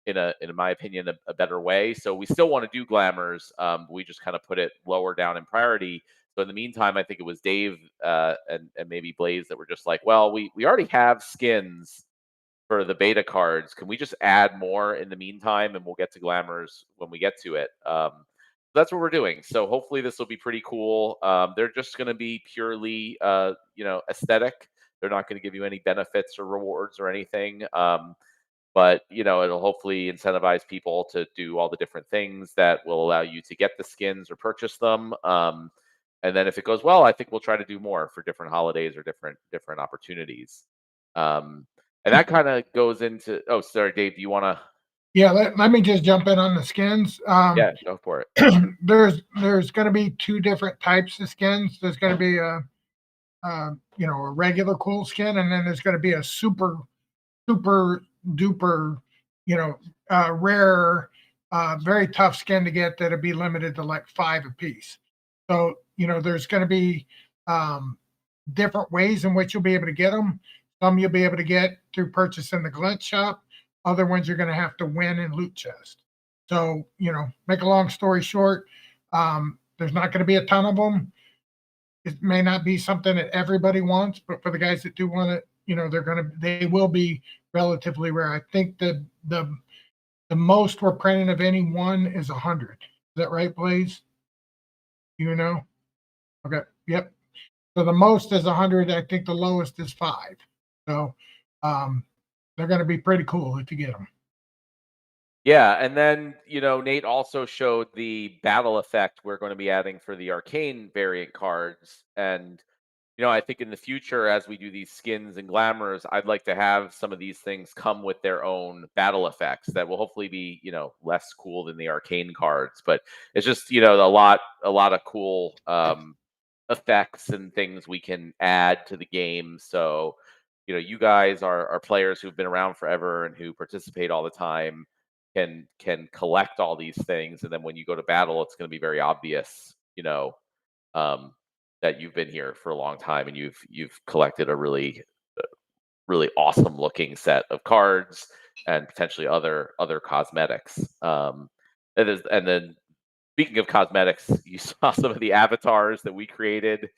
in my opinion, a better way. So we still want to do glamours. We just kind of put it lower down in priority. So in the meantime, I think it was Dave and maybe Blaze that were just like, well, we already have skins for the beta cards. Can we just add more in the meantime, and we'll get to glamours when we get to it? That's what we're doing. So hopefully this will be pretty cool. They're just going to be purely, aesthetic. They're not going to give you any benefits or rewards or anything. But it'll hopefully incentivize people to do all the different things that will allow you to get the skins or purchase them. And then if it goes well, I think we'll try to do more for different holidays or different opportunities. And that kind of goes into. Oh, sorry, Dave. Do you want to? Yeah, let me just jump in on the skins. Yeah, go for it. There's going to be two different types of skins. There's going to be a regular cool skin, and then there's going to be a super duper, rare, very tough skin to get that'll be limited to like 5 a piece. So there's going to be different ways in which you'll be able to get them. Some you'll be able to get through purchasing the glint shop. Other ones you're going to have to win in loot chest. So, make a long story short, there's not going to be a ton of them. It may not be something that everybody wants, but for the guys that do want it, they will be relatively rare. I think the most we're printing of any one is 100. Is that right, Blaze? Okay. Yep. So the most is 100. I think the lowest is 5. So they're going to be pretty cool if you get them. Yeah, and then Nate also showed the battle effect we're going to be adding for the arcane variant cards, and I think in the future, as we do these skins and glamours, I'd like to have some of these things come with their own battle effects that will hopefully be less cool than the arcane cards, but it's just a lot of cool effects and things we can add to the game. So you guys are players who've been around forever and who participate all the time can collect all these things, and then when you go to battle, it's going to be very obvious that you've been here for a long time and you've collected a really awesome looking set of cards and potentially other cosmetics. And then speaking of cosmetics, you saw some of the avatars that we created.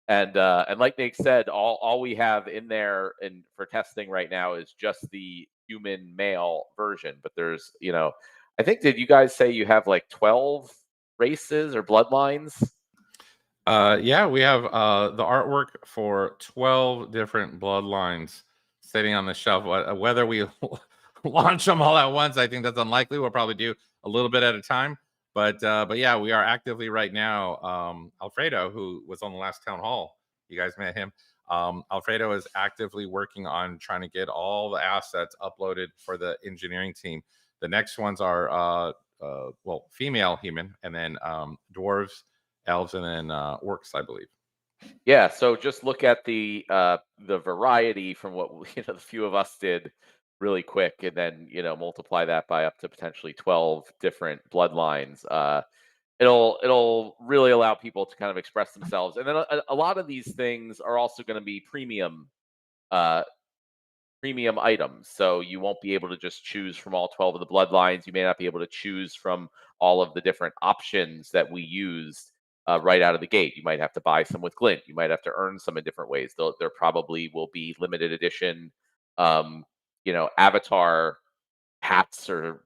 And like Nick said, all we have in there and for testing right now is just the human male version. But there's, I think, did you guys say you have like 12 races or bloodlines? Yeah, we have the artwork for 12 different bloodlines sitting on the shelf. Whether we launch them all at once, I think that's unlikely. We'll probably do a little bit at a time. But yeah, we are actively right now. Alfredo, who was on the last town hall, you guys met him. Alfredo is actively working on trying to get all the assets uploaded for the engineering team. The next ones are female human, and then dwarves, elves, and then orcs, I believe. Yeah, so just look at the variety from what the few of us did really quick, and then multiply that by up to potentially 12 different bloodlines. It'll really allow people to kind of express themselves, and then a lot of these things are also going to be premium items. So you won't be able to just choose from all 12 of the bloodlines. You may not be able to choose from all of the different options that we used right out of the gate. You might have to buy some with glint. You might have to earn some in different ways. There probably will be limited edition, avatar hats or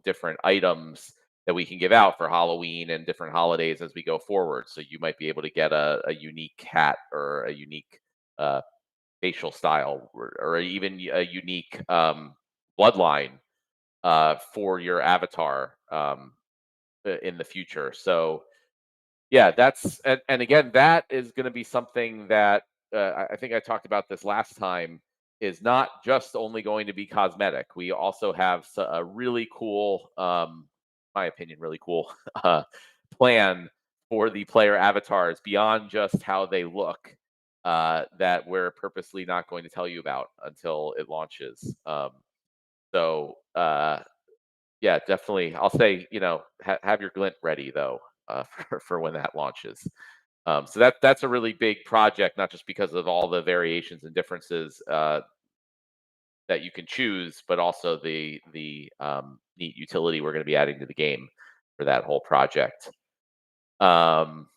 different items that we can give out for Halloween and different holidays as we go forward. So you might be able to get a unique hat or a unique facial style or even a unique bloodline for your avatar in the future. So yeah, that's and again, that is going to be something that I think I talked about this last time, is not just only going to be cosmetic. We also have a really cool, my opinion, really cool plan for the player avatars beyond just how they look, that we're purposely not going to tell you about until it launches. Yeah, definitely. I'll say, have your glint ready though, for when that launches. So that's a really big project, not just because of all the variations and differences that you can choose, but also the neat utility we're going to be adding to the game for that whole project. Um,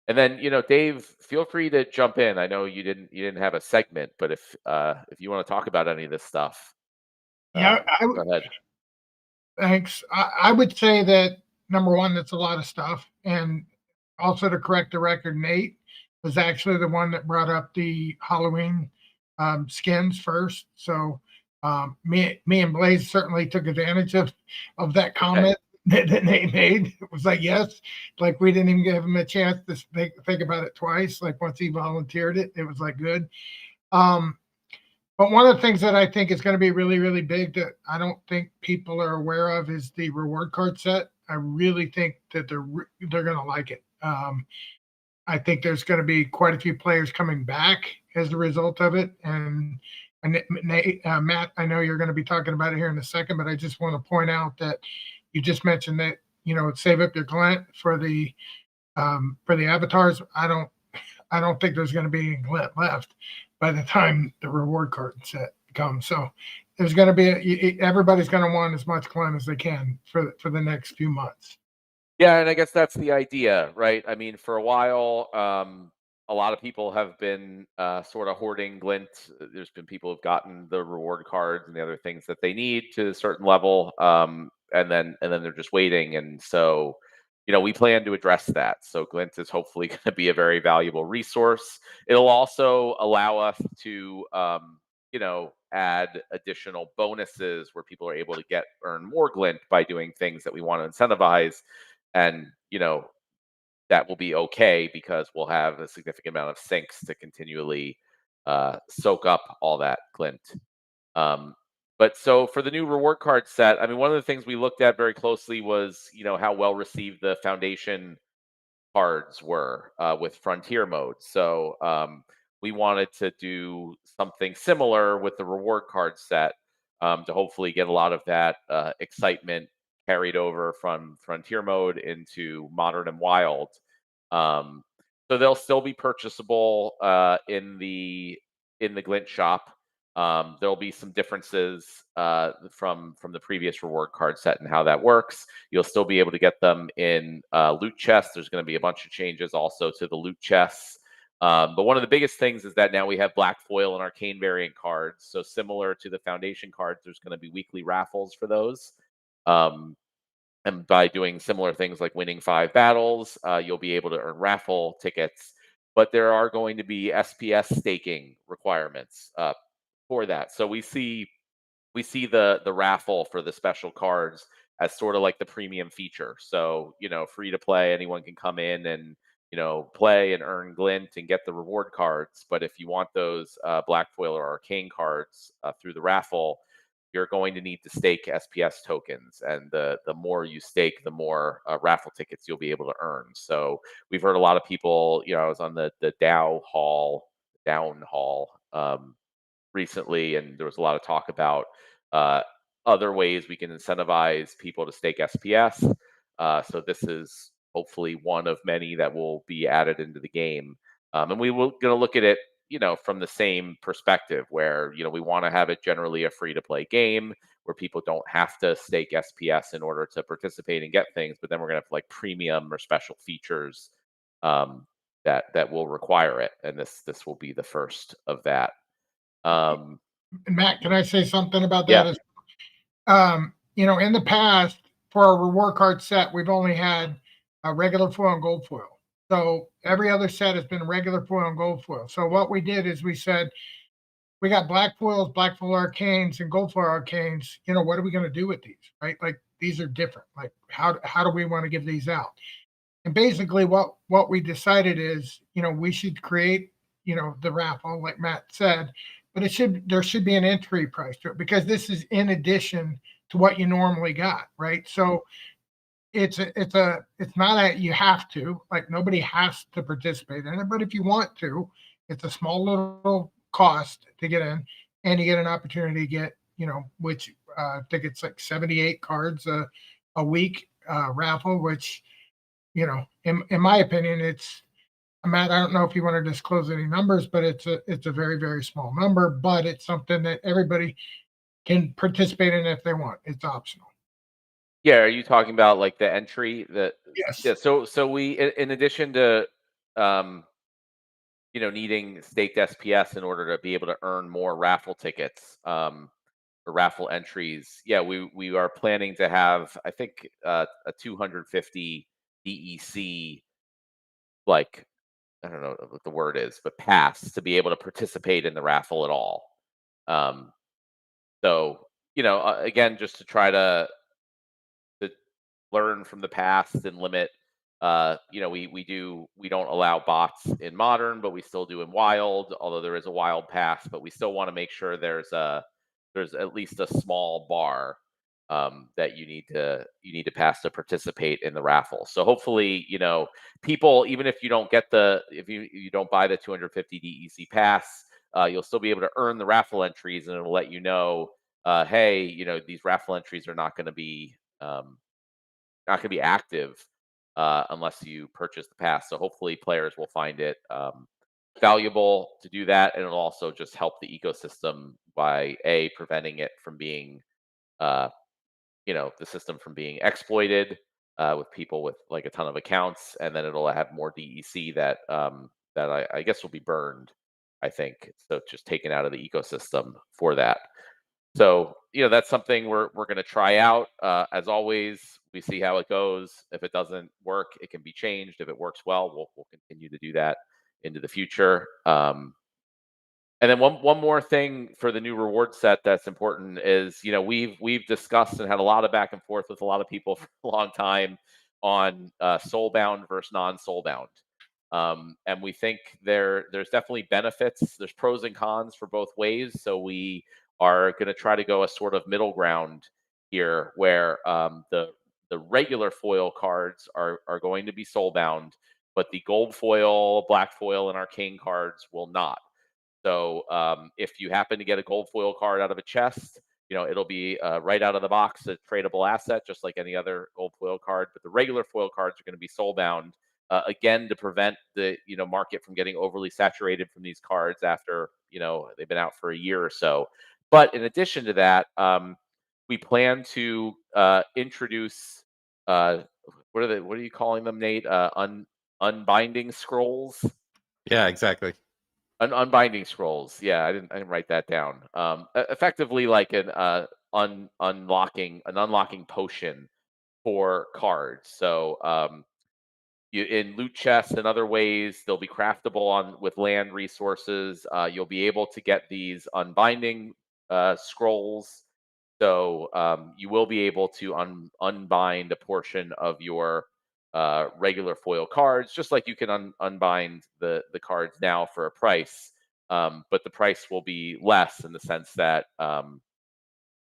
and then, Dave, feel free to jump in. I know you didn't have a segment, but if you want to talk about any of this stuff, Yeah, go ahead. thanks. I would say that number one, that's a lot of stuff. And also to correct the record, Nate was actually the one that brought up the Halloween skins first. So me and Blaze certainly took advantage of that comment that Nate made. It was like, yes, like we didn't even give him a chance to think about it twice. Like once he volunteered it, it was like good. But one of the things that I think is going to be really, really big that I don't think people are aware of is the reward card set. I really think that they're going to like it. I think there's going to be quite a few players coming back as a result of it. And Matt, I know you're going to be talking about it here in a second, but I just want to point out that you just mentioned that save up your glint for the avatars. I don't think there's going to be any glint left by the time the reward card set comes. So there's going to be everybody's going to want as much glint as they can for the next few months. Yeah, and I guess that's the idea, right? I mean, for a while, a lot of people have been sort of hoarding glint. There's been people who've gotten the reward cards and the other things that they need to a certain level, and then they're just waiting. And so, we plan to address that. So glint is hopefully going to be a very valuable resource. It'll also allow us to, add additional bonuses where people are able to earn more glint by doing things that we want to incentivize. And that will be okay because we'll have a significant amount of sinks to continually soak up all that glint. But so for the new reward card set, I mean, one of the things we looked at very closely was how well received the foundation cards were with frontier mode. So we wanted to do something similar with the reward card set to hopefully get a lot of that excitement carried over from frontier mode into modern and wild. So they'll still be purchasable in the glint shop. There'll be some differences from the previous reward card set and how that works. You'll still be able to get them in loot chests. There's going to be a bunch of changes also to the loot chests. But one of the biggest things is that now we have black foil and arcane variant cards. So similar to the foundation cards, there's going to be weekly raffles for those. And by doing similar things like winning 5 battles, you'll be able to earn raffle tickets. But there are going to be SPS staking requirements for that. So we see the raffle for the special cards as sort of like the premium feature. So free to play, anyone can come in and play and earn glint and get the reward cards. But if you want those black foil or arcane cards through the raffle, you're going to need to stake SPS tokens, and the more you stake, the more raffle tickets you'll be able to earn. So we've heard a lot of people. I was on the down hall recently, and there was a lot of talk about other ways we can incentivize people to stake SPS. So this is hopefully one of many that will be added into the game, and we will going to look at it from the same perspective where, we want to have it generally a free to play game where people don't have to stake SPS in order to participate and get things, but then we're going to have like premium or special features that will require it. And this will be the first of that. And Matt, can I say something about that? Yeah. In the past for our reward card set, we've only had a regular foil and gold foil. So every other set has been regular foil and gold foil. So what we did is we said, we got black foils, black foil arcanes, and gold foil arcanes. What are we going to do with these? Right? Like these are different. Like how do we want to give these out? And basically what we decided is, we should create, the raffle, like Matt said, but there should be an entry price to it because this is in addition to what you normally got, right? So it's not a you have to, like nobody has to participate in it, but if you want to, it's a small little cost to get in, and you get an opportunity to get, which I think it's like 78 cards a week raffle, which in my opinion, it's Matt, I don't know if you want to disclose any numbers, but it's a very, very small number, but it's something that everybody can participate in if they want. It's optional. Yeah, are you talking about like the entry that? Yes. Yeah, so we in addition to um needing staked SPS in order to be able to earn more raffle tickets, or raffle entries. Yeah, we are planning to have, I think, a 250 DEC, like, I don't know what the word is, but pass to be able to participate in the raffle at all. Um, so again, just to try to learn from the past and limit. We don't allow bots in modern, but we still do in wild. Although there is a wild pass, but we still want to make sure there's at least a small bar that you need to pass to participate in the raffle. So hopefully, people, even if you don't get if you don't buy the 250 DEC pass, you'll still be able to earn the raffle entries, and it'll let you know, hey, these raffle entries are not going to be active unless you purchase the pass. So hopefully players will find it valuable to do that, and it'll also just help the ecosystem by preventing it from being, uh, the system from being exploited with people with like a ton of accounts, and then it'll have more DEC that I guess will be burned. I think so, just taken out of the ecosystem for that. So, that's something we're going to try out. As always, we see how it goes. If it doesn't work, it can be changed. If it works well, we'll continue to do that into the future. And then one more thing for the new reward set that's important is, we've discussed and had a lot of back and forth with a lot of people for a long time on soulbound versus non-soulbound. And we think there's definitely benefits. There's pros and cons for both ways. So we are going to try to go a sort of middle ground here, where the regular foil cards are going to be soulbound, but the gold foil, black foil, and arcane cards will not. So if you happen to get a gold foil card out of a chest, it'll be right out of the box a tradable asset, just like any other gold foil card. But the regular foil cards are going to be soulbound, again, to prevent the market from getting overly saturated from these cards after they've been out for a year or so. But in addition to that, we plan to introduce, what are you calling them, Nate? Unbinding scrolls. Yeah, exactly. Unbinding scrolls. Yeah, I didn't write that down. Effectively, like an unlocking potion for cards. So you in loot chests and other ways, they'll be craftable with land resources. You'll be able to get these unbinding scrolls. So you will be able to unbind a portion of your regular foil cards, just like you can unbind the cards now for a price. But the price will be less in the sense that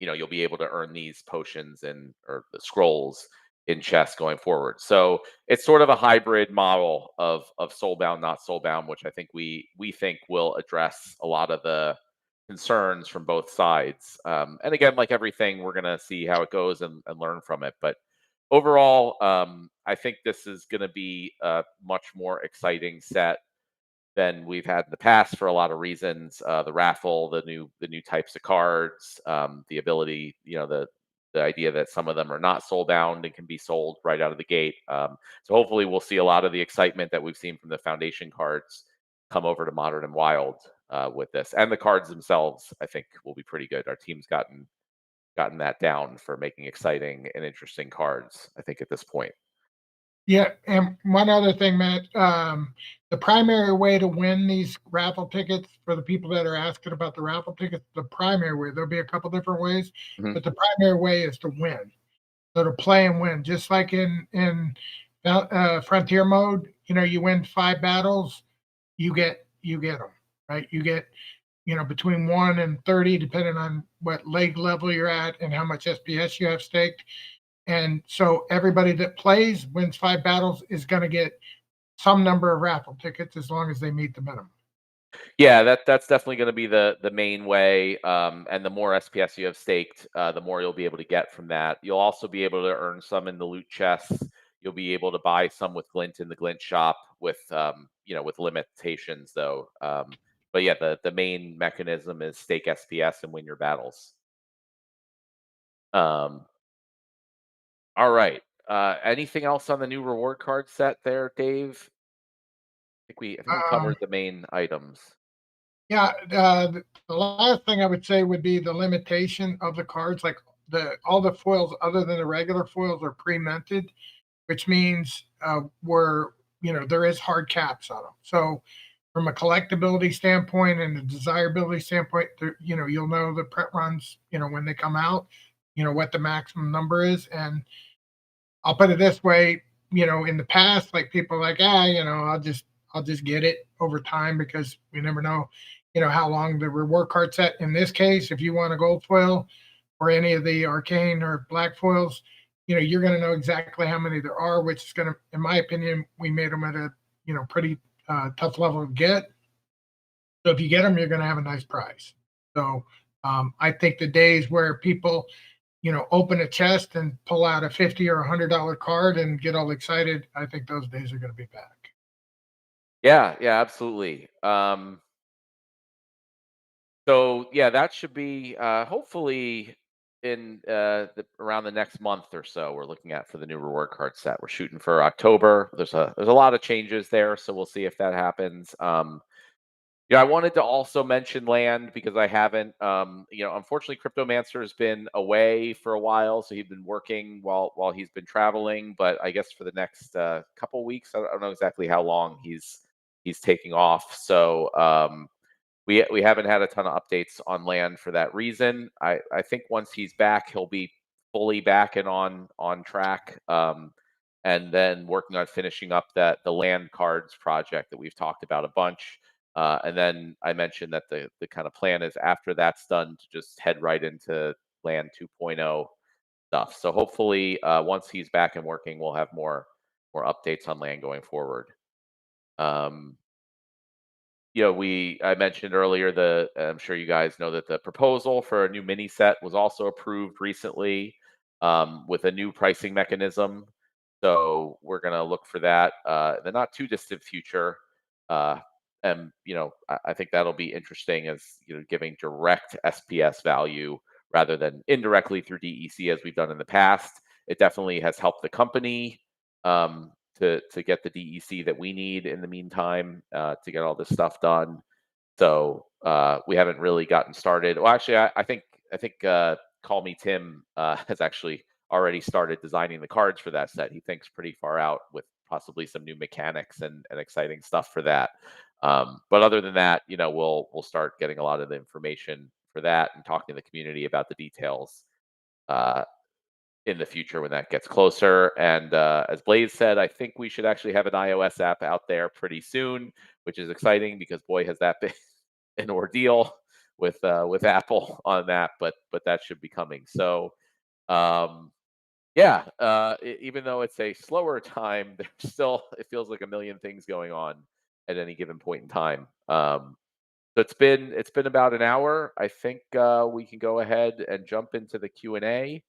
you'll be able to earn these potions or the scrolls in chests going forward. So it's sort of a hybrid model of soulbound, not soulbound, which I think we think will address a lot of the concerns from both sides. And again, like everything, we're going to see how it goes and learn from it. But overall, I think this is going to be a much more exciting set than we've had in the past for a lot of reasons. The raffle, the new types of cards, the ability, the idea that some of them are not soulbound and can be sold right out of the gate. So hopefully we'll see a lot of the excitement that we've seen from the foundation cards come over to Modern and Wild with this, and the cards themselves, I think, will be pretty good. Our team's gotten that down for making exciting and interesting cards, I think, at this point. Yeah, and one other thing, Matt, the primary way to win these raffle tickets, for the people that are asking about the raffle tickets, the primary way, there'll be a couple different ways, but the primary way is to win. So to play and win, just like in Frontier mode, you win 5 battles, you get them, right? You get between 1 and 30, depending on what leg level you're at and how much SPS you have staked. And so everybody that plays, wins 5 battles, is going to get some number of raffle tickets as long as they meet the minimum. Yeah, that's definitely going to be the main way. And the more SPS you have staked, the more you'll be able to get from that. You'll also be able to earn some in the loot chests. You'll be able to buy some with Glint in the Glint shop with with limitations though. But yeah, the main mechanism is stake SPS and win your battles. Um, all right. Anything else on the new reward card set there, Dave? I think we covered the main items. Yeah, the last thing I would say would be the limitation of the cards. Like all the foils other than the regular foils are pre-minted, which means there is hard caps on them. So from a collectability standpoint and a desirability standpoint, you'll know the print runs, when they come out, what the maximum number is. And I'll put it this way, in the past, like people are like, I'll just get it over time because we never know, how long the reward card set. In this case, if you want a gold foil or any of the arcane or black foils, you're going to know exactly how many there are, which is going to, in my opinion, we made them at a, pretty tough level to get. So if you get them, you're going to have a nice price. So I think the days where people, open a chest and pull out a $50 or $100 card and get all excited, I think those days are going to be back. Yeah, absolutely. So yeah, that should be hopefully in around the next month or so. We're looking at for the new reward card set. We're shooting for October. There's a lot of changes there, so we'll see if that happens. I wanted to also mention land because I haven't. Unfortunately, Cryptomancer has been away for a while, so he's been working while he's been traveling. But I guess for the next couple weeks, I don't know exactly how long he's taking off. So we haven't had a ton of updates on land for that reason. I think once he's back, he'll be fully back and on track. And then working on finishing up the land cards project that we've talked about a bunch. And then I mentioned that the kind of plan is after that's done to just head right into land 2.0 stuff. So hopefully once he's back and working, we'll have more updates on land going forward. I mentioned earlier I'm sure you guys know that the proposal for a new mini set was also approved recently with a new pricing mechanism. So we're going to look for that in the not too distant future. And I think that'll be interesting as giving direct SPS value rather than indirectly through DEC as we've done in the past. It definitely has helped the company to get the DEC that we need in the meantime to get all this stuff done. So we haven't really gotten started. Well, actually, I think Call Me Tim has actually already started designing the cards for that set. He thinks pretty far out with possibly some new mechanics and exciting stuff for that. But other than that, we'll start getting a lot of the information for that and talking to the community about the details in the future when that gets closer. And as Blaze said, I think we should actually have an iOS app out there pretty soon, which is exciting because boy, has that been an ordeal with Apple on that. But that should be coming. So even though it's a slower time, there's still it feels like a million things going on at any given point in time. So it's been about an hour. I think we can go ahead and jump into the Q&A.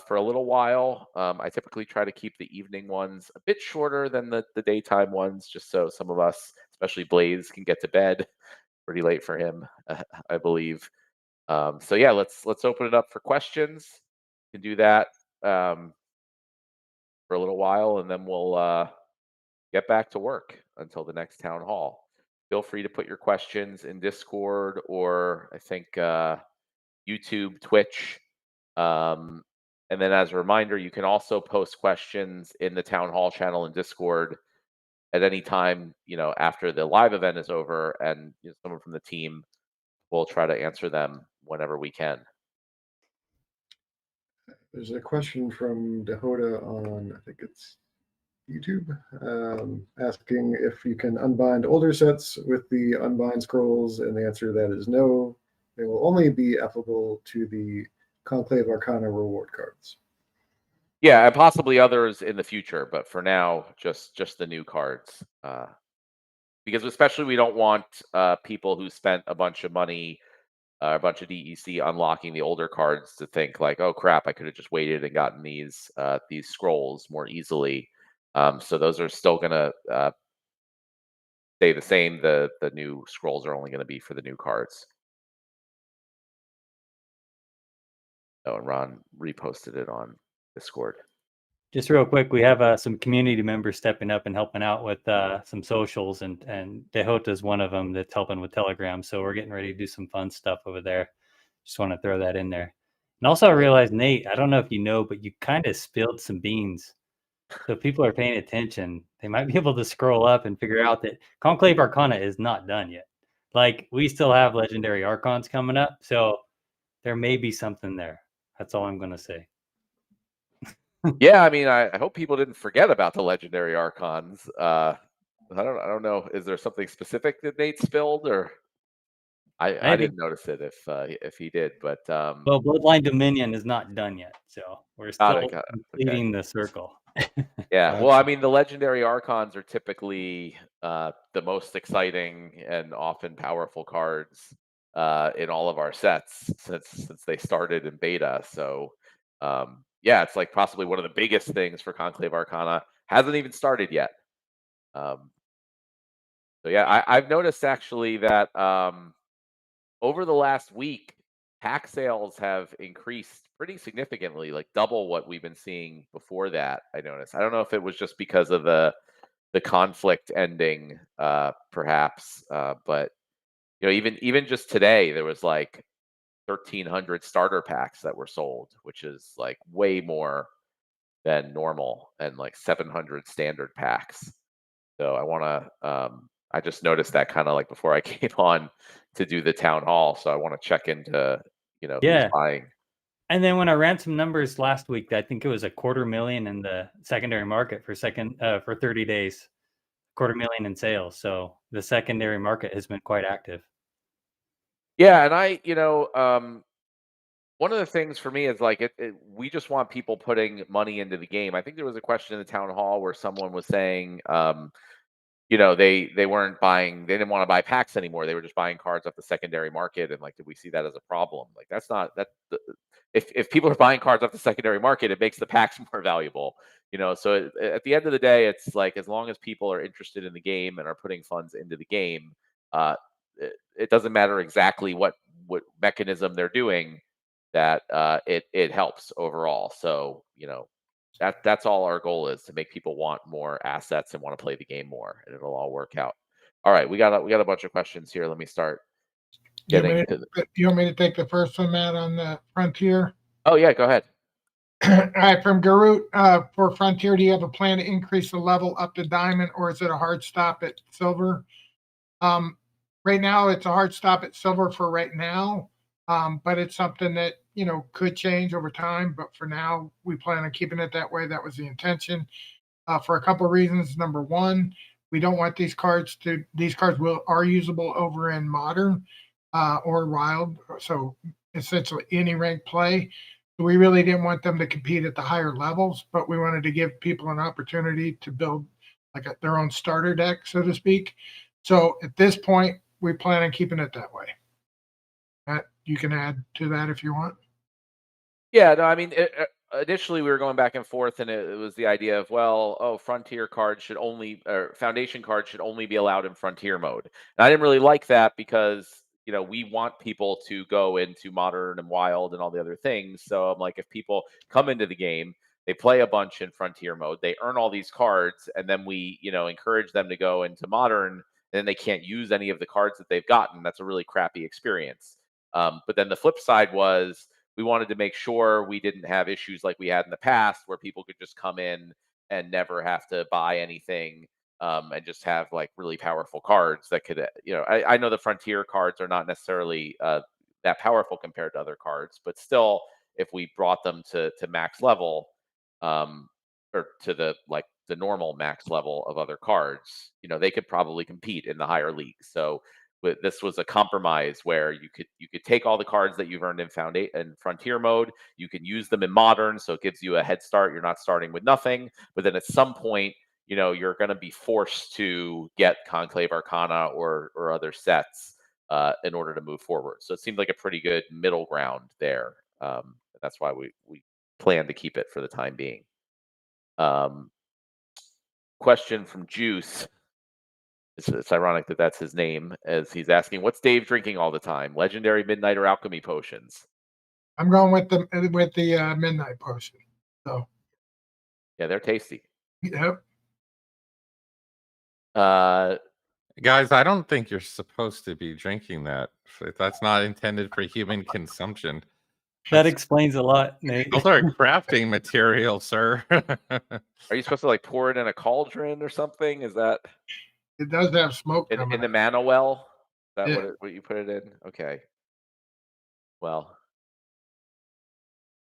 For a little while. I typically try to keep the evening ones a bit shorter than the daytime ones, just so some of us, especially Blaze, can get to bed. Pretty late for him, I believe. So yeah, let's open it up for questions. You can do that for a little while, and then we'll get back to work until the next town hall. Feel free to put your questions in Discord or I think YouTube, Twitch. And then as a reminder, you can also post questions in the town hall channel and Discord at any time, after the live event is over, and someone from the team will try to answer them whenever we can. There's a question from Dehoda on, I think it's YouTube, asking if you can unbind older sets with the unbind scrolls, and the answer to that is no. They will only be applicable to the Conclave Arcana reward cards. Yeah, and possibly others in the future, but for now, just the new cards. Because especially we don't want people who spent a bunch of money a bunch of DEC unlocking the older cards to think like, oh crap, I could have just waited and gotten these scrolls more easily. So those are still gonna stay the same. The new scrolls are only going to be for the new cards. Oh, and Ron reposted it on Discord. Just real quick, we have some community members stepping up and helping out with some socials, and Dehota is one of them that's helping with Telegram. So we're getting ready to do some fun stuff over there. Just want to throw that in there. And also, I realized, Nate, I don't know if you know, but you kind of spilled some beans. So if people are paying attention, they might be able to scroll up and figure out that Conclave Arcana is not done yet. Like, we still have Legendary Archons coming up, so there may be something there. That's all I'm going to say. Yeah, I mean, I hope people didn't forget about the Legendary Archons. I don't know. Is there something specific that Nate spilled, or I didn't notice it if he did, but well, Bloodline Dominion is not done yet, so we're still completing the circle. Yeah, well, I mean, the Legendary Archons are typically the most exciting and often powerful cards in all of our sets since they started in beta. So yeah, it's like possibly one of the biggest things for Conclave Arcana. Hasn't even started yet. So yeah, I've noticed actually that over the last week, pack sales have increased pretty significantly, like double what we've been seeing before that. I noticed. I don't know if it was just because of the conflict ending, perhaps, but you know, even just today, there was like 1,300 starter packs that were sold, which is like way more than normal, and like 700 standard packs. So I just noticed that kind of like before I came on to do the town hall. So I want to check into, who's buying. And then when I ran some numbers last week, I think it was 250,000 in the secondary market for 30 days, 250,000 in sales. So the secondary market has been quite active. Yeah, and one of the things for me is like we just want people putting money into the game. I think there was a question in the town hall where someone was saying, they weren't buying, they didn't want to buy packs anymore. They were just buying cards off the secondary market, and like, did we see that as a problem? Like, that's not that. If people are buying cards off the secondary market, it makes the packs more valuable. So at the end of the day, it's like as long as people are interested in the game and are putting funds into the game, it doesn't matter exactly what mechanism they're doing. That it helps overall. So that's all our goal is, to make people want more assets and want to play the game more, and it'll all work out. All right, we got a bunch of questions here. Let me start getting to you want me to take the first one, Matt, on the Frontier? Oh yeah, go ahead. All right, from Garut, for Frontier, do you have a plan to increase the level up to Diamond, or is it a hard stop at Silver? Right now, it's a hard stop at Silver for right now, but it's something that could change over time. But for now, we plan on keeping it that way. That was the intention, for a couple of reasons. Number one, we don't want these cards are usable over in Modern or Wild, so essentially any ranked play. So we really didn't want them to compete at the higher levels, but we wanted to give people an opportunity to build like their own starter deck, so to speak. So at this point, we plan on keeping it that way. Matt, you can add to that if you want. Yeah, no, I mean, initially we were going back and forth, and it was the idea of, Frontier cards should only, or Foundation cards should only be allowed in Frontier mode. And I didn't really like that because, we want people to go into Modern and Wild and all the other things. So I'm like, if people come into the game, they play a bunch in Frontier mode, they earn all these cards, and then we, encourage them to go into Modern, and then they can't use any of the cards that they've gotten. That's a really crappy experience. But then the flip side was, we wanted to make sure we didn't have issues like we had in the past, where people could just come in and never have to buy anything, and just have like really powerful cards that could, I know the Frontier cards are not necessarily that powerful compared to other cards, but still, if we brought them to max level, or to the normal max level of other cards, they could probably compete in the higher leagues. So this was a compromise where you could take all the cards that you've earned in Frontier mode, you can use them in Modern, so it gives you a head start. You're not starting with nothing, but then at some point, you're going to be forced to get Conclave Arcana or other sets, in order to move forward. So it seemed like a pretty good middle ground there. That's why we plan to keep it for the time being. Question from Juice. It's ironic that that's his name, as he's asking, "What's Dave drinking all the time? Legendary Midnight or Alchemy potions?" I'm going with the midnight potion. So Yeah, they're tasty. yep. Guys, I don't think you're supposed to be drinking that. That's not intended for human consumption. That explains a lot, Nate. Those are crafting material, sir. Are you supposed to like pour it in a cauldron or something? Is that It does have smoke in coming the out. mana well? Is that Yeah. what you put it in? Okay. Well,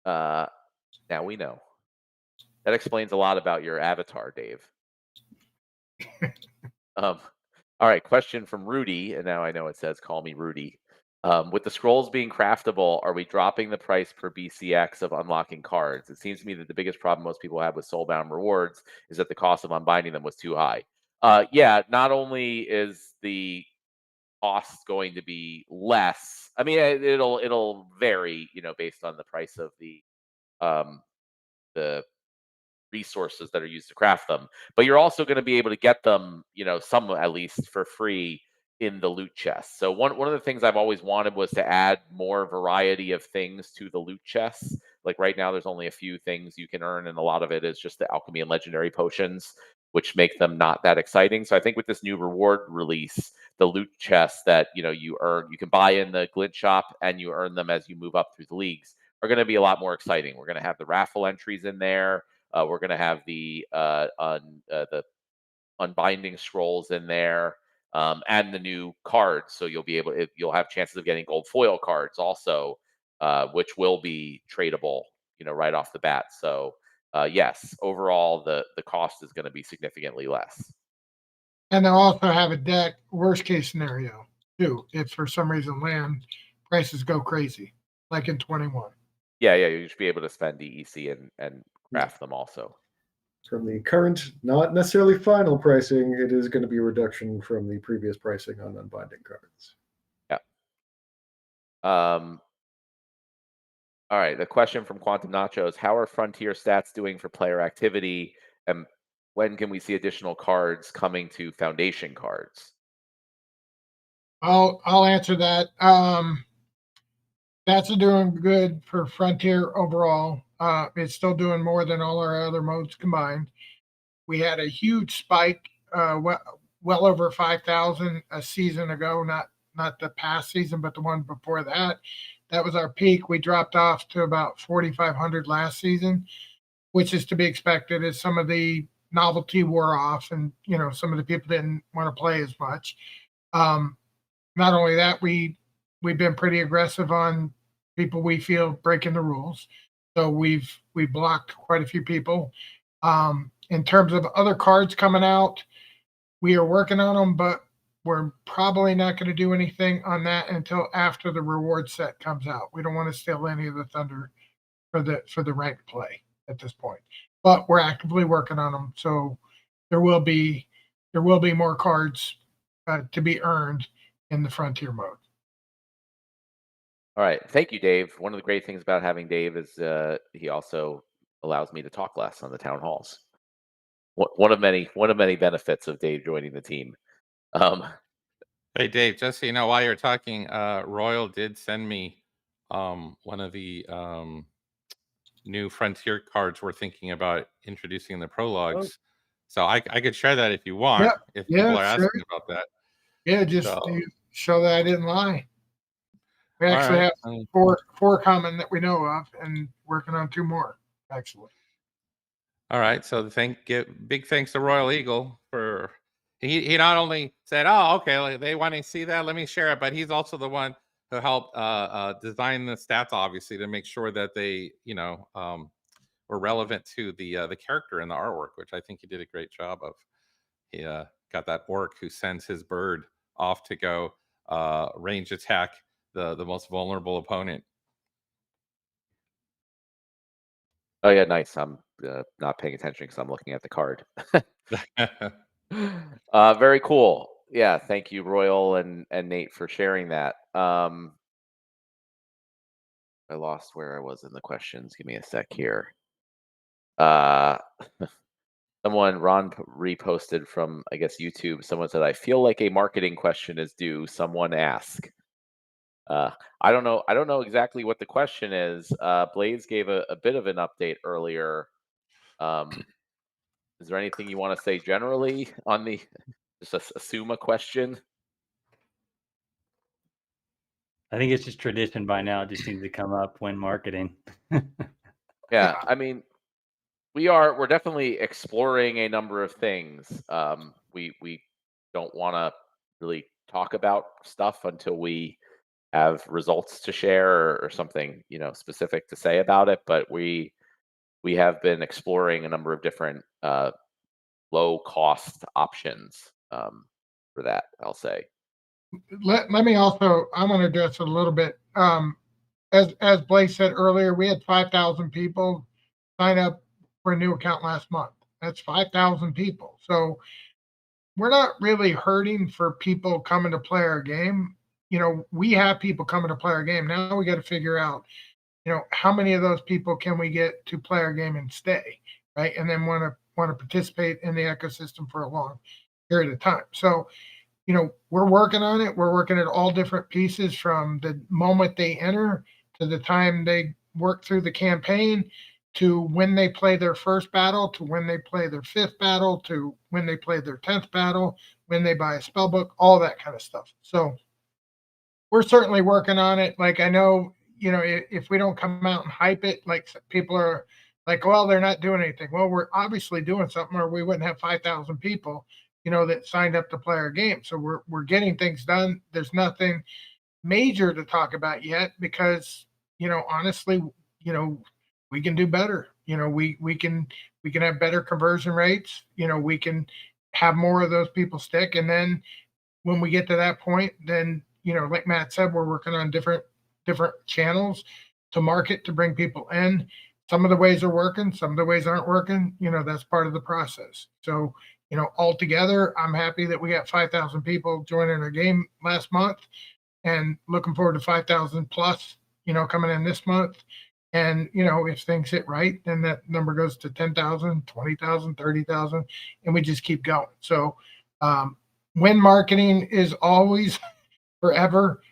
now we know. That explains a lot about your avatar, Dave. All right, question from Rudy, and now I know it says "Call me Rudy." With the scrolls being craftable, are we dropping the price per BCX of unlocking cards? It seems to me that the biggest problem most people have with soulbound rewards is that the cost of unbinding them was too high. Yeah, not only is the cost going to be less. I mean, it'll vary, based on the price of um, the resources that are used to craft them. But you're also going to be able to get them, some at least for free in the loot chest. So one of the things I've always wanted was to add more variety of things to the loot chests. Like right now, there's only a few things you can earn, and a lot of it is just the alchemy and legendary potions, which make them not that exciting. So I think with this new reward release, the loot chests that you earn, you can buy in the glint shop, and you earn them as you move up through the leagues, are going to be a lot more exciting. We're going to have the raffle entries in there. We're going to have the unbinding scrolls in there, and the new cards. So you'll have chances of getting gold foil cards also, which will be tradable, right off the bat. So yes, overall the cost is going to be significantly less. And they'll also have a deck, worst case scenario, too, if for some reason land prices go crazy, like in 21. Yeah, you should be able to spend DEC and craft them also. From the current, not necessarily final pricing, it is going to be a reduction from the previous pricing on unbinding cards. Yeah. All right. The question from Quantum Nachos: how are Frontier stats doing for player activity, and when can we see additional cards coming to Foundation cards? I'll answer that. Stats are doing good for Frontier overall. It's still doing more than all our other modes combined. We had a huge spike, well over 5,000 a season ago, not the past season, but the one before that. That was our peak. We dropped off to about 4,500 last season, which is to be expected as some of the novelty wore off, and some of the people didn't want to play as much. Not only that, we've been pretty aggressive on people we feel breaking the rules. So we've blocked quite a few people. In terms of other cards coming out, we are working on them, but we're probably not going to do anything on that until after the reward set comes out. We don't want to steal any of the thunder for the ranked play at this point. But we're actively working on them, so there will be more cards to be earned in the Frontier mode. All right. Thank you, Dave. One of the great things about having Dave is he also allows me to talk less on the town halls. One of many benefits of Dave joining the team. Hey, Dave, just so you know, while you're talking, Royal did send me one of the new Frontier cards we're thinking about introducing in the prologues. So I could share that if you want, Yep. if Yeah, people are sure. asking about that. Yeah, just So, to show that I didn't lie. We all actually right. have four common that we know of, and working on 2 more, actually. All right. So big thanks to Royal Eagle for he not only said, "Oh, okay, like, they want to see that, let me share it," but he's also the one who helped design the stats, obviously, to make sure that they were relevant to the character and the artwork, which I think he did a great job of. He got that orc who sends his bird off to go range attack the most vulnerable opponent. Oh yeah, nice. I'm not paying attention because I'm looking at the card. Very cool. yeah, thank you, Royal and Nate, for sharing that. I lost where I was in the questions. Give me a sec here. Uh, Ron reposted from, I guess, YouTube. Someone said, "I feel like a marketing question is due. Someone ask." I don't know. I don't know exactly what the question is. Blaze gave a bit of an update earlier. Is there anything you want to say generally on the? Just assume a question. I think it's just tradition by now. It just seems to come up when marketing. Yeah, I mean, we're definitely exploring a number of things. We don't want to really talk about stuff until we have results to share or something, specific to say about it. But we have been exploring a number of different low cost options for that, I'll say. Let me also, I want to address it a little bit. As Blake said earlier, we had 5,000 people sign up for a new account last month. That's 5,000 people. So we're not really hurting for people coming to play our game. We have people coming to play our game. Now we got to figure out, how many of those people can we get to play our game and stay, right? And then want to participate in the ecosystem for a long period of time. So, we're working on it. We're working at all different pieces from the moment they enter to the time they work through the campaign to when they play their first battle, to when they play their fifth battle, to when they play their 10th battle, when they buy a spell book, all that kind of stuff. So we're certainly working on it. Like, I know, if we don't come out and hype it, like, people are like, well, they're not doing anything. Well, we're obviously doing something, or we wouldn't have 5,000 people, that signed up to play our game. So we're getting things done. There's nothing major to talk about yet because, honestly, we can do better. We can have better conversion rates. We can have more of those people stick. And then when we get to that point, then, like Matt said, we're working on different channels to market, to bring people in. Some of the ways are working, some of the ways aren't working. That's part of the process. So, altogether, I'm happy that we got 5,000 people joining our game last month, and looking forward to 5,000 plus, coming in this month. And, if things hit right, then that number goes to 10,000, 20,000, 30,000, and we just keep going. So, when marketing is always forever.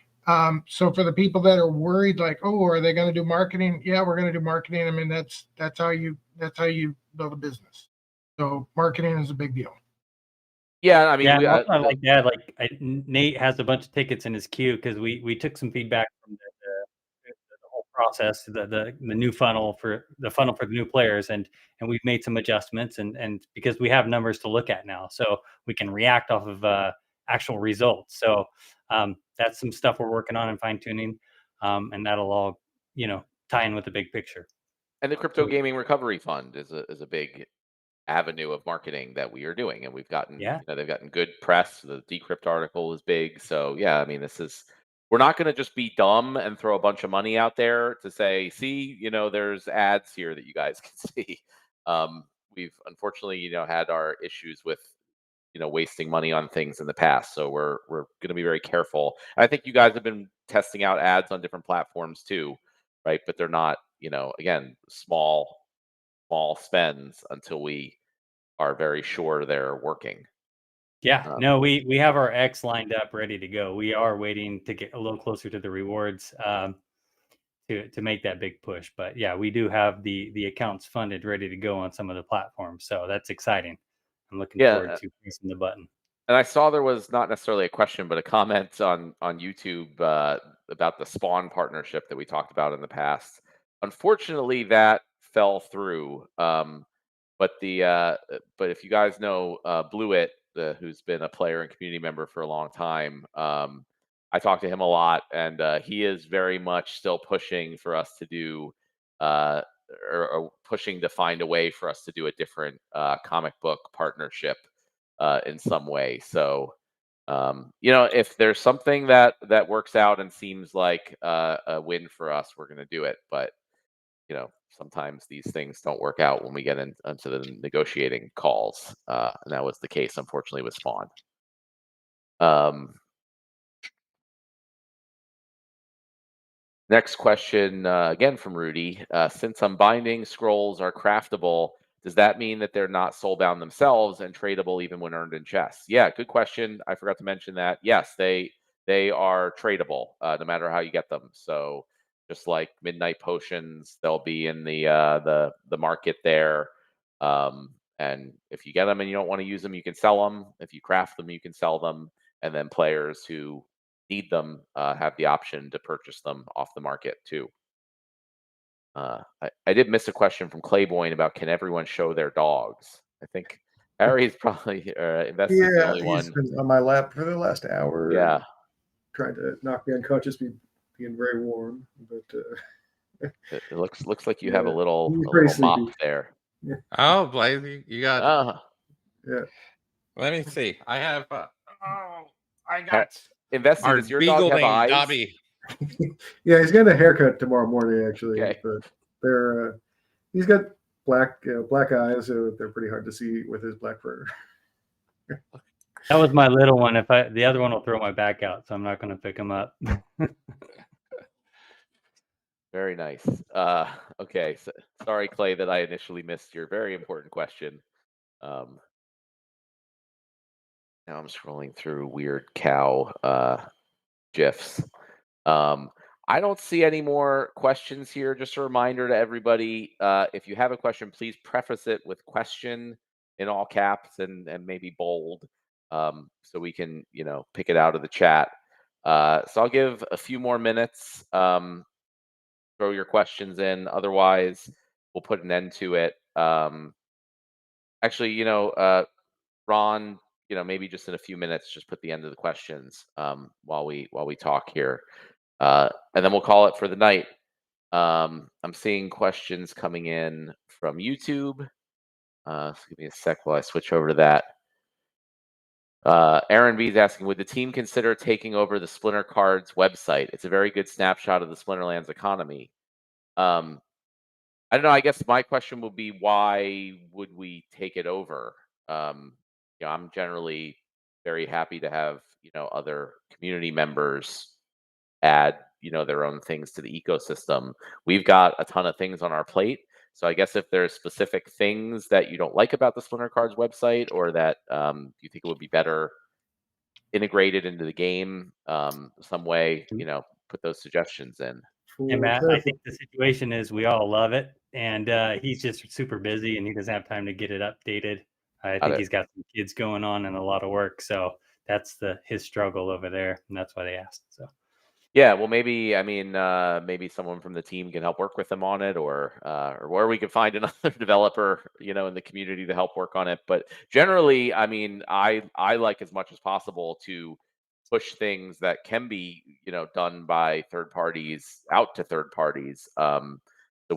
So for the people that are worried, like, oh, are they going to do marketing? Yeah, we're going to do marketing. I mean, that's how you build a business. So marketing is a big deal. Yeah, I mean, Yeah, and also I like that. Like Nate has a bunch of tickets in his queue because we took some feedback from the whole process, the new funnel for the new players, and we've made some adjustments, and because we have numbers to look at now, so we can react off of actual results. So that's some stuff we're working on and fine tuning, and that'll all tie in with the big picture. And the Crypto Gaming Recovery Fund is a big avenue of marketing that we are doing, and we've gotten, they've gotten good press. The Decrypt article is big, so yeah, I mean, we're not going to just be dumb and throw a bunch of money out there to say, see, there's ads here that you guys can see. We've unfortunately, had our issues with, wasting money on things in the past, so we're going to be very careful. And I think you guys have been testing out ads on different platforms too, right? But they're not, again, small spends until we are very sure they're working. Yeah, no, we have our X lined up, ready to go. We are waiting to get a little closer to the rewards to make that big push. But yeah, we do have the accounts funded, ready to go on some of the platforms. So that's exciting. I'm looking forward to pressing the button. And I saw there was not necessarily a question, but a comment on YouTube about the Spawn partnership that we talked about in the past. Unfortunately, that fell through. But if you guys know Blewett, who's been a player and community member for a long time, I talk to him a lot, and he is very much still pushing for us to do, or pushing to find a way for us to do a different comic book partnership in some way. So, if there's something that works out and seems like a win for us, we're going to do it. But sometimes these things don't work out when we get into the negotiating calls, and that was the case, unfortunately, with Spawn. Next question, again from Rudy. Since unbinding scrolls are craftable, does that mean that they're not soulbound themselves and tradable even when earned in chests? Yeah, good question. I forgot to mention that. Yes, they are tradable no matter how you get them. So just like midnight potions, they'll be in the market there. And if you get them and you don't want to use them, you can sell them. If you craft them, you can sell them. And then players who need them have the option to purchase them off the market too. I did miss a question from Clayboyne about can everyone show their dogs? I think Harry's probably Investy's the only he's one. been on my lap for the last hour. Yeah, trying to knock me unconscious, being very warm. But it looks like you have a Yeah, little he's pretty mop sleepy. there. Oh, Blaze, you got. Yeah, Let me see. I have. I Ha- got Investy, our does your dog beagle have named eyes? Dobby. yeah, he's getting a haircut tomorrow morning actually. Okay. But they're he's got black eyes, so they're pretty hard to see with his black fur. That was my little one. The other one will throw my back out, so I'm not going to pick him up. Very nice. Okay, so, sorry, Clay, that I initially missed your very important question. Now I'm scrolling through weird cow GIFs. I don't see any more questions here. Just a reminder to everybody, if you have a question, please preface it with question in all caps and maybe bold, so we can, pick it out of the chat. So I'll give a few more minutes. Throw your questions in. Otherwise, we'll put an end to it. Actually, Ron, maybe just in a few minutes, just put the end of the questions while we talk here. And then we'll call it for the night. I'm seeing questions coming in from YouTube. So give me a sec while I switch over to that. Aaron B is asking, would the team consider taking over the Splinter Cards website? It's a very good snapshot of the Splinterlands economy. I don't know. I guess my question would be, why would we take it over? I'm generally very happy to have, other community members add, their own things to the ecosystem. We've got a ton of things on our plate. So I guess if there's specific things that you don't like about the Splinter Cards website, or that you think it would be better integrated into the game some way, put those suggestions in. Hey, Matt, I think the situation is we all love it, and he's just super busy, and he doesn't have time to get it updated. I think he's got some kids going on and a lot of work, so that's his struggle over there, and that's why they asked. So. Yeah, well, maybe maybe someone from the team can help work with them on it, or where we can find another developer, in the community to help work on it. But generally, I like as much as possible to push things that can be, done by third parties out to third parties, so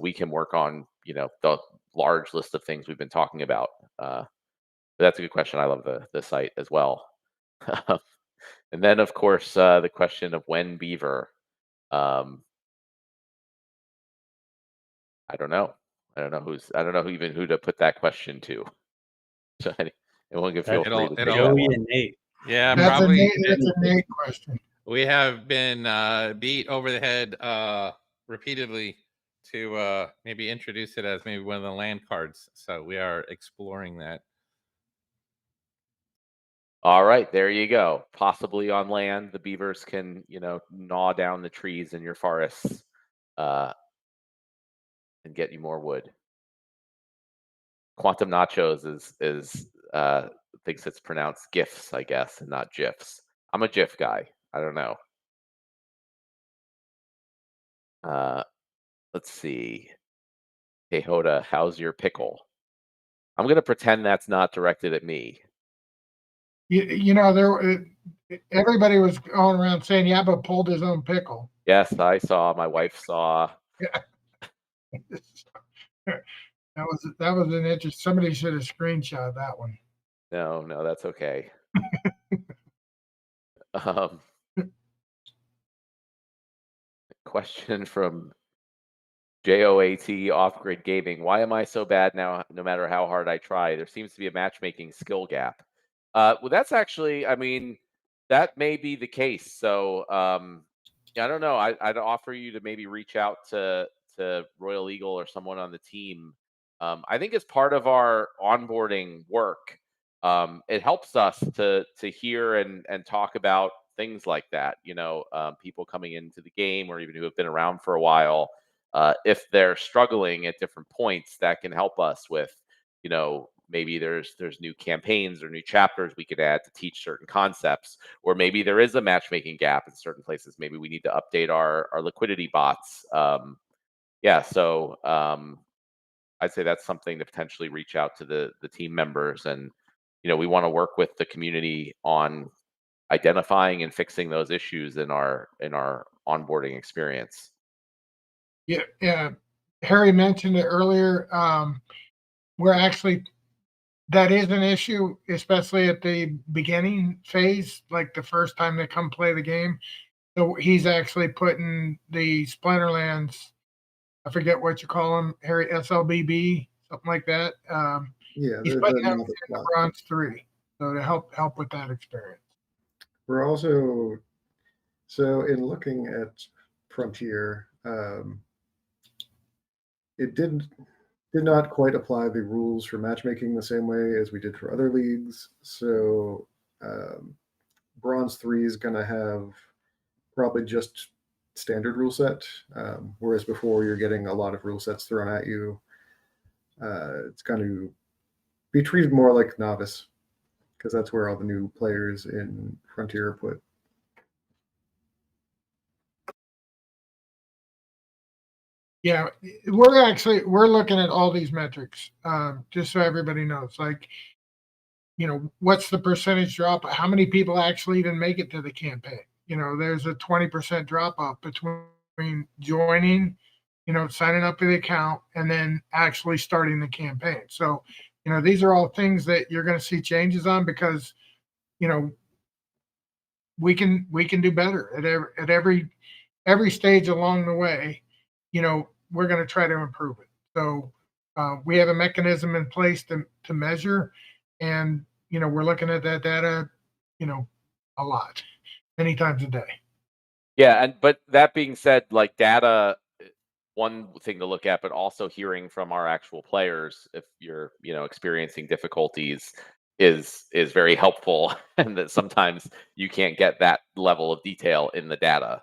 we can work on, the large list of things we've been talking about. But that's a good question. I love the site as well. And then, of course, the question of when Beaver. I don't know. I don't know who to put that question to. So anyone can feel free to take that Joey one. and Nate. Yeah, That's probably. that's a Nate question. We have been beat over the head repeatedly to maybe introduce it as maybe one of the land cards. So we are exploring that. All right, there you go. Possibly on land, the beavers can, gnaw down the trees in your forests, and get you more wood. Quantum Nachos is thinks it's pronounced GIFs, I guess, and not GIFs. I'm a GIF guy. I don't know. Let's see. Hey Hoda, how's your pickle? I'm gonna pretend that's not directed at me. Everybody was going around saying Yabba pulled his own pickle. Yes, I saw. My wife saw. That was an interest. Somebody should have screenshot that one. No, that's okay. Question from JOAT Off-Grid Gaming. Why am I so bad now, no matter how hard I try? There seems to be a matchmaking skill gap. Well, that's actually, That may be the case. So yeah, I don't know. I'd offer you to maybe reach out to Royal Eagle or someone on the team. I think as part of our onboarding work, it helps us to hear and talk about things like that. People coming into the game or even who have been around for a while, if they're struggling at different points, that can help us with, maybe there's new campaigns or new chapters we could add to teach certain concepts, or maybe there is a matchmaking gap in certain places. Maybe we need to update our liquidity bots. Yeah, so I'd say that's something to potentially reach out to the team members, and we want to work with the community on identifying and fixing those issues in our onboarding experience. Yeah, yeah. Harry mentioned it earlier. We're actually that is an issue, especially at the beginning phase, like the first time they come play the game. So he's actually putting the Splinterlands, I forget what you call them, Harry, SLBB, something like that. Yeah, He's the putting them novice in the class. Bronze 3, so to help with that experience. We're also, so in looking at Frontier, it did not quite apply the rules for matchmaking the same way as we did for other leagues. So Bronze 3 is going to have probably just standard rule set, whereas before you're getting a lot of rule sets thrown at you. It's going to be treated more like novice, because that's where all the new players in Frontier are put. Yeah, we're looking at all these metrics, just so everybody knows. Like, what's the percentage drop? How many people actually even make it to the campaign? There's a 20% drop off between joining, signing up for the account and then actually starting the campaign. So, these are all things that you're going to see changes on, because, we can do better at every stage along the way. We're going to try to improve it. So we have a mechanism in place to measure, and we're looking at that data, a lot, many times a day. Yeah, but that being said, like data, one thing to look at, but also hearing from our actual players, if you're experiencing difficulties, is very helpful, and that sometimes you can't get that level of detail in the data.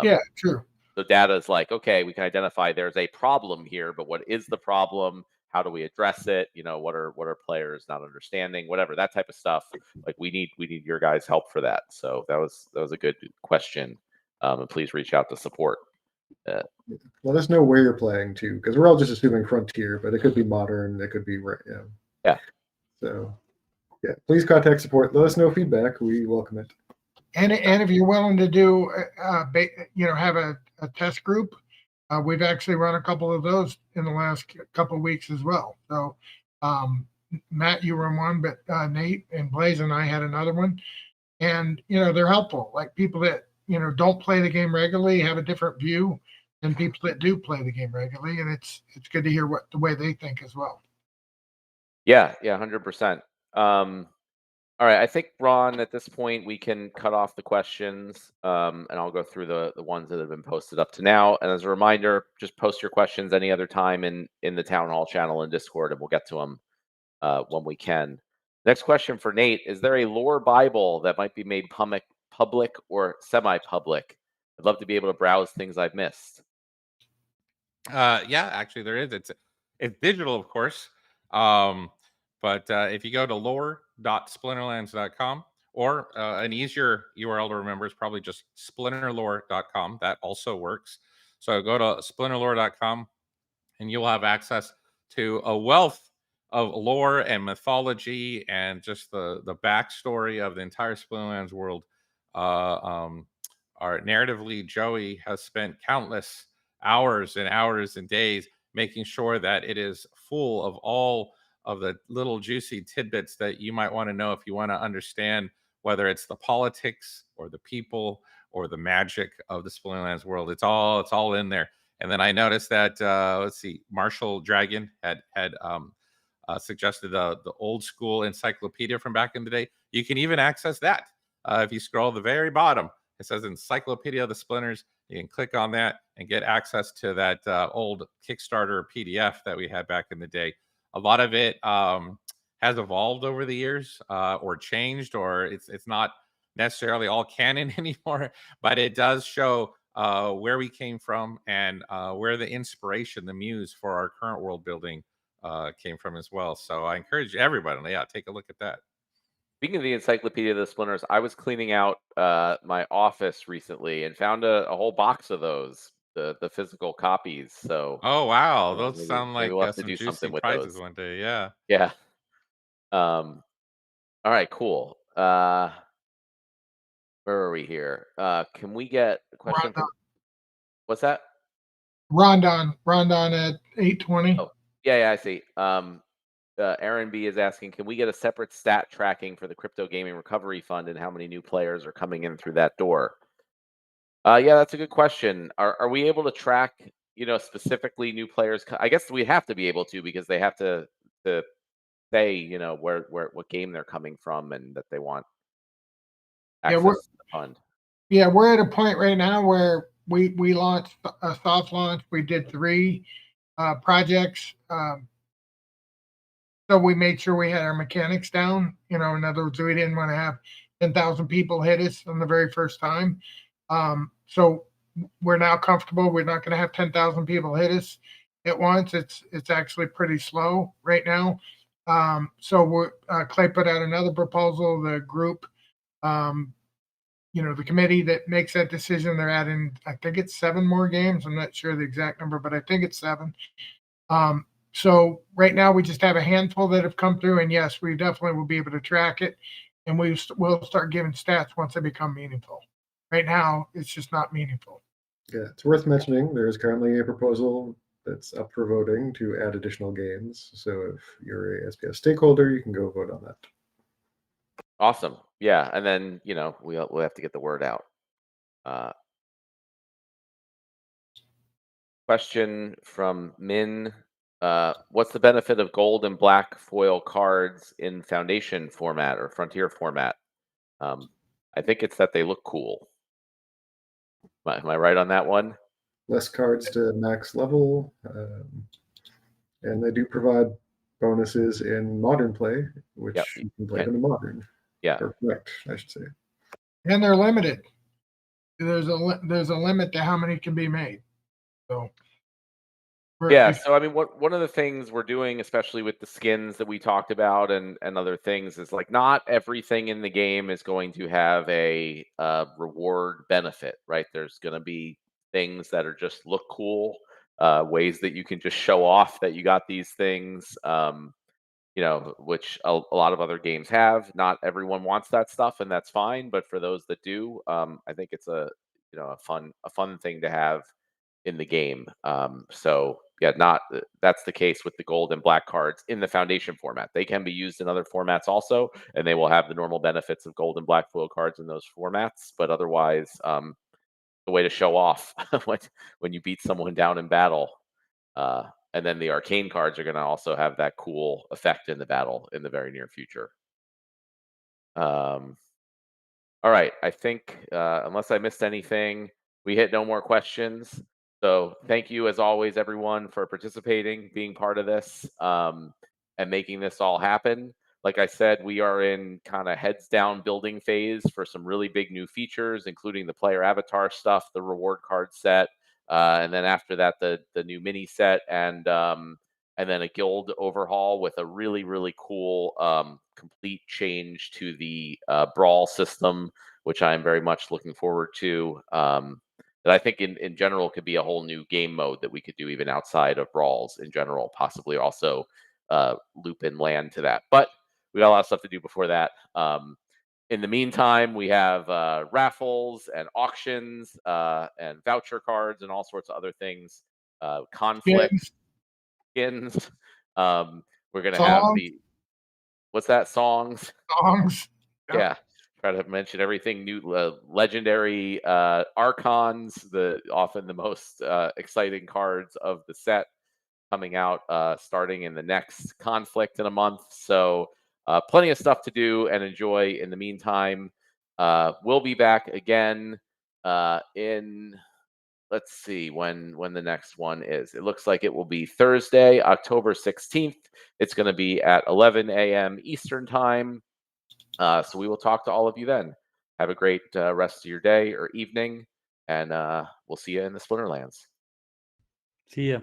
Yeah, true. The data is like, okay, we can identify there's a problem here, but what is the problem? How do we address it? What are players not understanding? Whatever, that type of stuff. Like we need your guys' help for that. So that was a good question. And please reach out to support. Let us know where you're playing too, because we're all just assuming Frontier, but it could be Modern, it could be Yeah. So yeah, please contact support. Let us know feedback. We welcome it. And if you're willing to do, have a test group, we've actually run a couple of those in the last couple of weeks as well. So, Matt, you were in one, but Nate and Blaze and I had another one, and they're helpful. Like people that don't play the game regularly have a different view than people that do play the game regularly, and it's good to hear the way they think as well. Yeah, 100%. All right, I think, Ron, at this point we can cut off the questions, and I'll go through the ones that have been posted up to now. And as a reminder, just post your questions any other time in the Town Hall channel in Discord, and we'll get to them when we can. Next question for Nate: is there a lore Bible that might be made public or semi-public? I'd love to be able to browse things I've missed. Yeah, actually there is. It's digital, of course. But if you go to lore.splinterlands.com, or an easier URL to remember is probably just splinterlore.com. That also works. So go to splinterlore.com and you'll have access to a wealth of lore and mythology and just the backstory of the entire Splinterlands world. Our narrative lead, Joey, has spent countless hours and hours and days making sure that it is full of all of the little juicy tidbits that you might want to know if you want to understand whether it's the politics or the people or the magic of the Splinterlands world. It's all in there. And then I noticed that let's see, Marshall Dragon had suggested the old school encyclopedia from back in the day. You can even access that if you scroll to the very bottom, it says Encyclopedia of the Splinters. You can click on that and get access to that old Kickstarter PDF that we had back in the day. A lot of it has evolved over the years, or changed, or it's not necessarily all canon anymore, but it does show where we came from and where the inspiration, the muse for our current world building came from as well. So I encourage everybody, take a look at that. Speaking of the Encyclopedia of the Splinters, I was cleaning out my office recently and found a whole box of those, the physical copies. So Oh wow, those maybe sound maybe like we'll have to some do juicy something with prizes those. one day. Yeah. Yeah. All right, cool. Where are we here? Can we get a question Rondon, from what's that? Rondon at 820. Oh, yeah, I see. Aaron B is asking, can we get a separate stat tracking for the Crypto Gaming Recovery Fund and how many new players are coming in through that door? Yeah, that's a good question. Are we able to track, specifically new players? I guess we have to be able to because they have to say, where what game they're coming from and that they want Yeah, access to the fund. we're at a point right now where we launched a soft launch. We did 3 projects. So we made sure we had our mechanics down. In other words, we didn't want to have 10,000 people hit us on the very first time. So we're now comfortable. We're not going to have 10,000 people hit us at once. It's actually pretty slow right now. So Clay put out another proposal. The group, the committee that makes that decision, they're adding, I think it's 7 more games. I'm not sure the exact number, but I think it's 7. So right now we just have a handful that have come through, and yes, we definitely will be able to track it, and we'll start giving stats once they become meaningful. Right now, it's just not meaningful. Yeah, it's worth mentioning there is currently a proposal that's up for voting to add additional games. So if you're a SPS stakeholder, you can go vote on that. Awesome. Yeah, and then we'll have to get the word out. Question from Min. What's the benefit of gold and black foil cards in Foundation format or Frontier format? I think it's that they look cool. Am I right on that one? Less cards to max level, and they do provide bonuses in modern play, which you can play them in modern. Yeah. Or correct, I should say. And they're limited. There's a limit to how many can be made. So yeah, so I mean, one of the things we're doing, especially with the skins that we talked about and other things, is like not everything in the game is going to have a reward benefit, right? There's going to be things that are just look cool, ways that you can just show off that you got these things, which a lot of other games have. Not everyone wants that stuff, and that's fine. But for those that do, I think it's a fun thing to have in the game. So yeah, that's the case with the gold and black cards in the Foundation format. They can be used in other formats also, and they will have the normal benefits of gold and black foil cards in those formats. But otherwise, the way to show off when you beat someone down in battle. And then the arcane cards are going to also have that cool effect in the battle in the very near future. All right, I think unless I missed anything, we hit no more questions. So thank you, as always, everyone, for participating, being part of this, and making this all happen. Like I said, we are in kind of heads down building phase for some really big new features, including the player avatar stuff, the reward card set, and then after that, the new mini set, and then a guild overhaul with a really, really cool complete change to the brawl system, which I am very much looking forward to. That I think in general could be a whole new game mode that we could do even outside of brawls in general, possibly also loop in land to that. But we got a lot of stuff to do before that. In the meantime, we have raffles and auctions and voucher cards and all sorts of other things. Conflict skins. We're gonna have what's that? Songs. Yeah. Try to mention everything new, legendary archons, often the most exciting cards of the set coming out starting in the next conflict in a month. So plenty of stuff to do and enjoy in the meantime. We'll be back again in, let's see when the next one is. It looks like it will be Thursday, October 16th. It's going to be at 11 a.m. Eastern time. So we will talk to all of you then. Have a great rest of your day or evening, and we'll see you in the Splinterlands. See ya.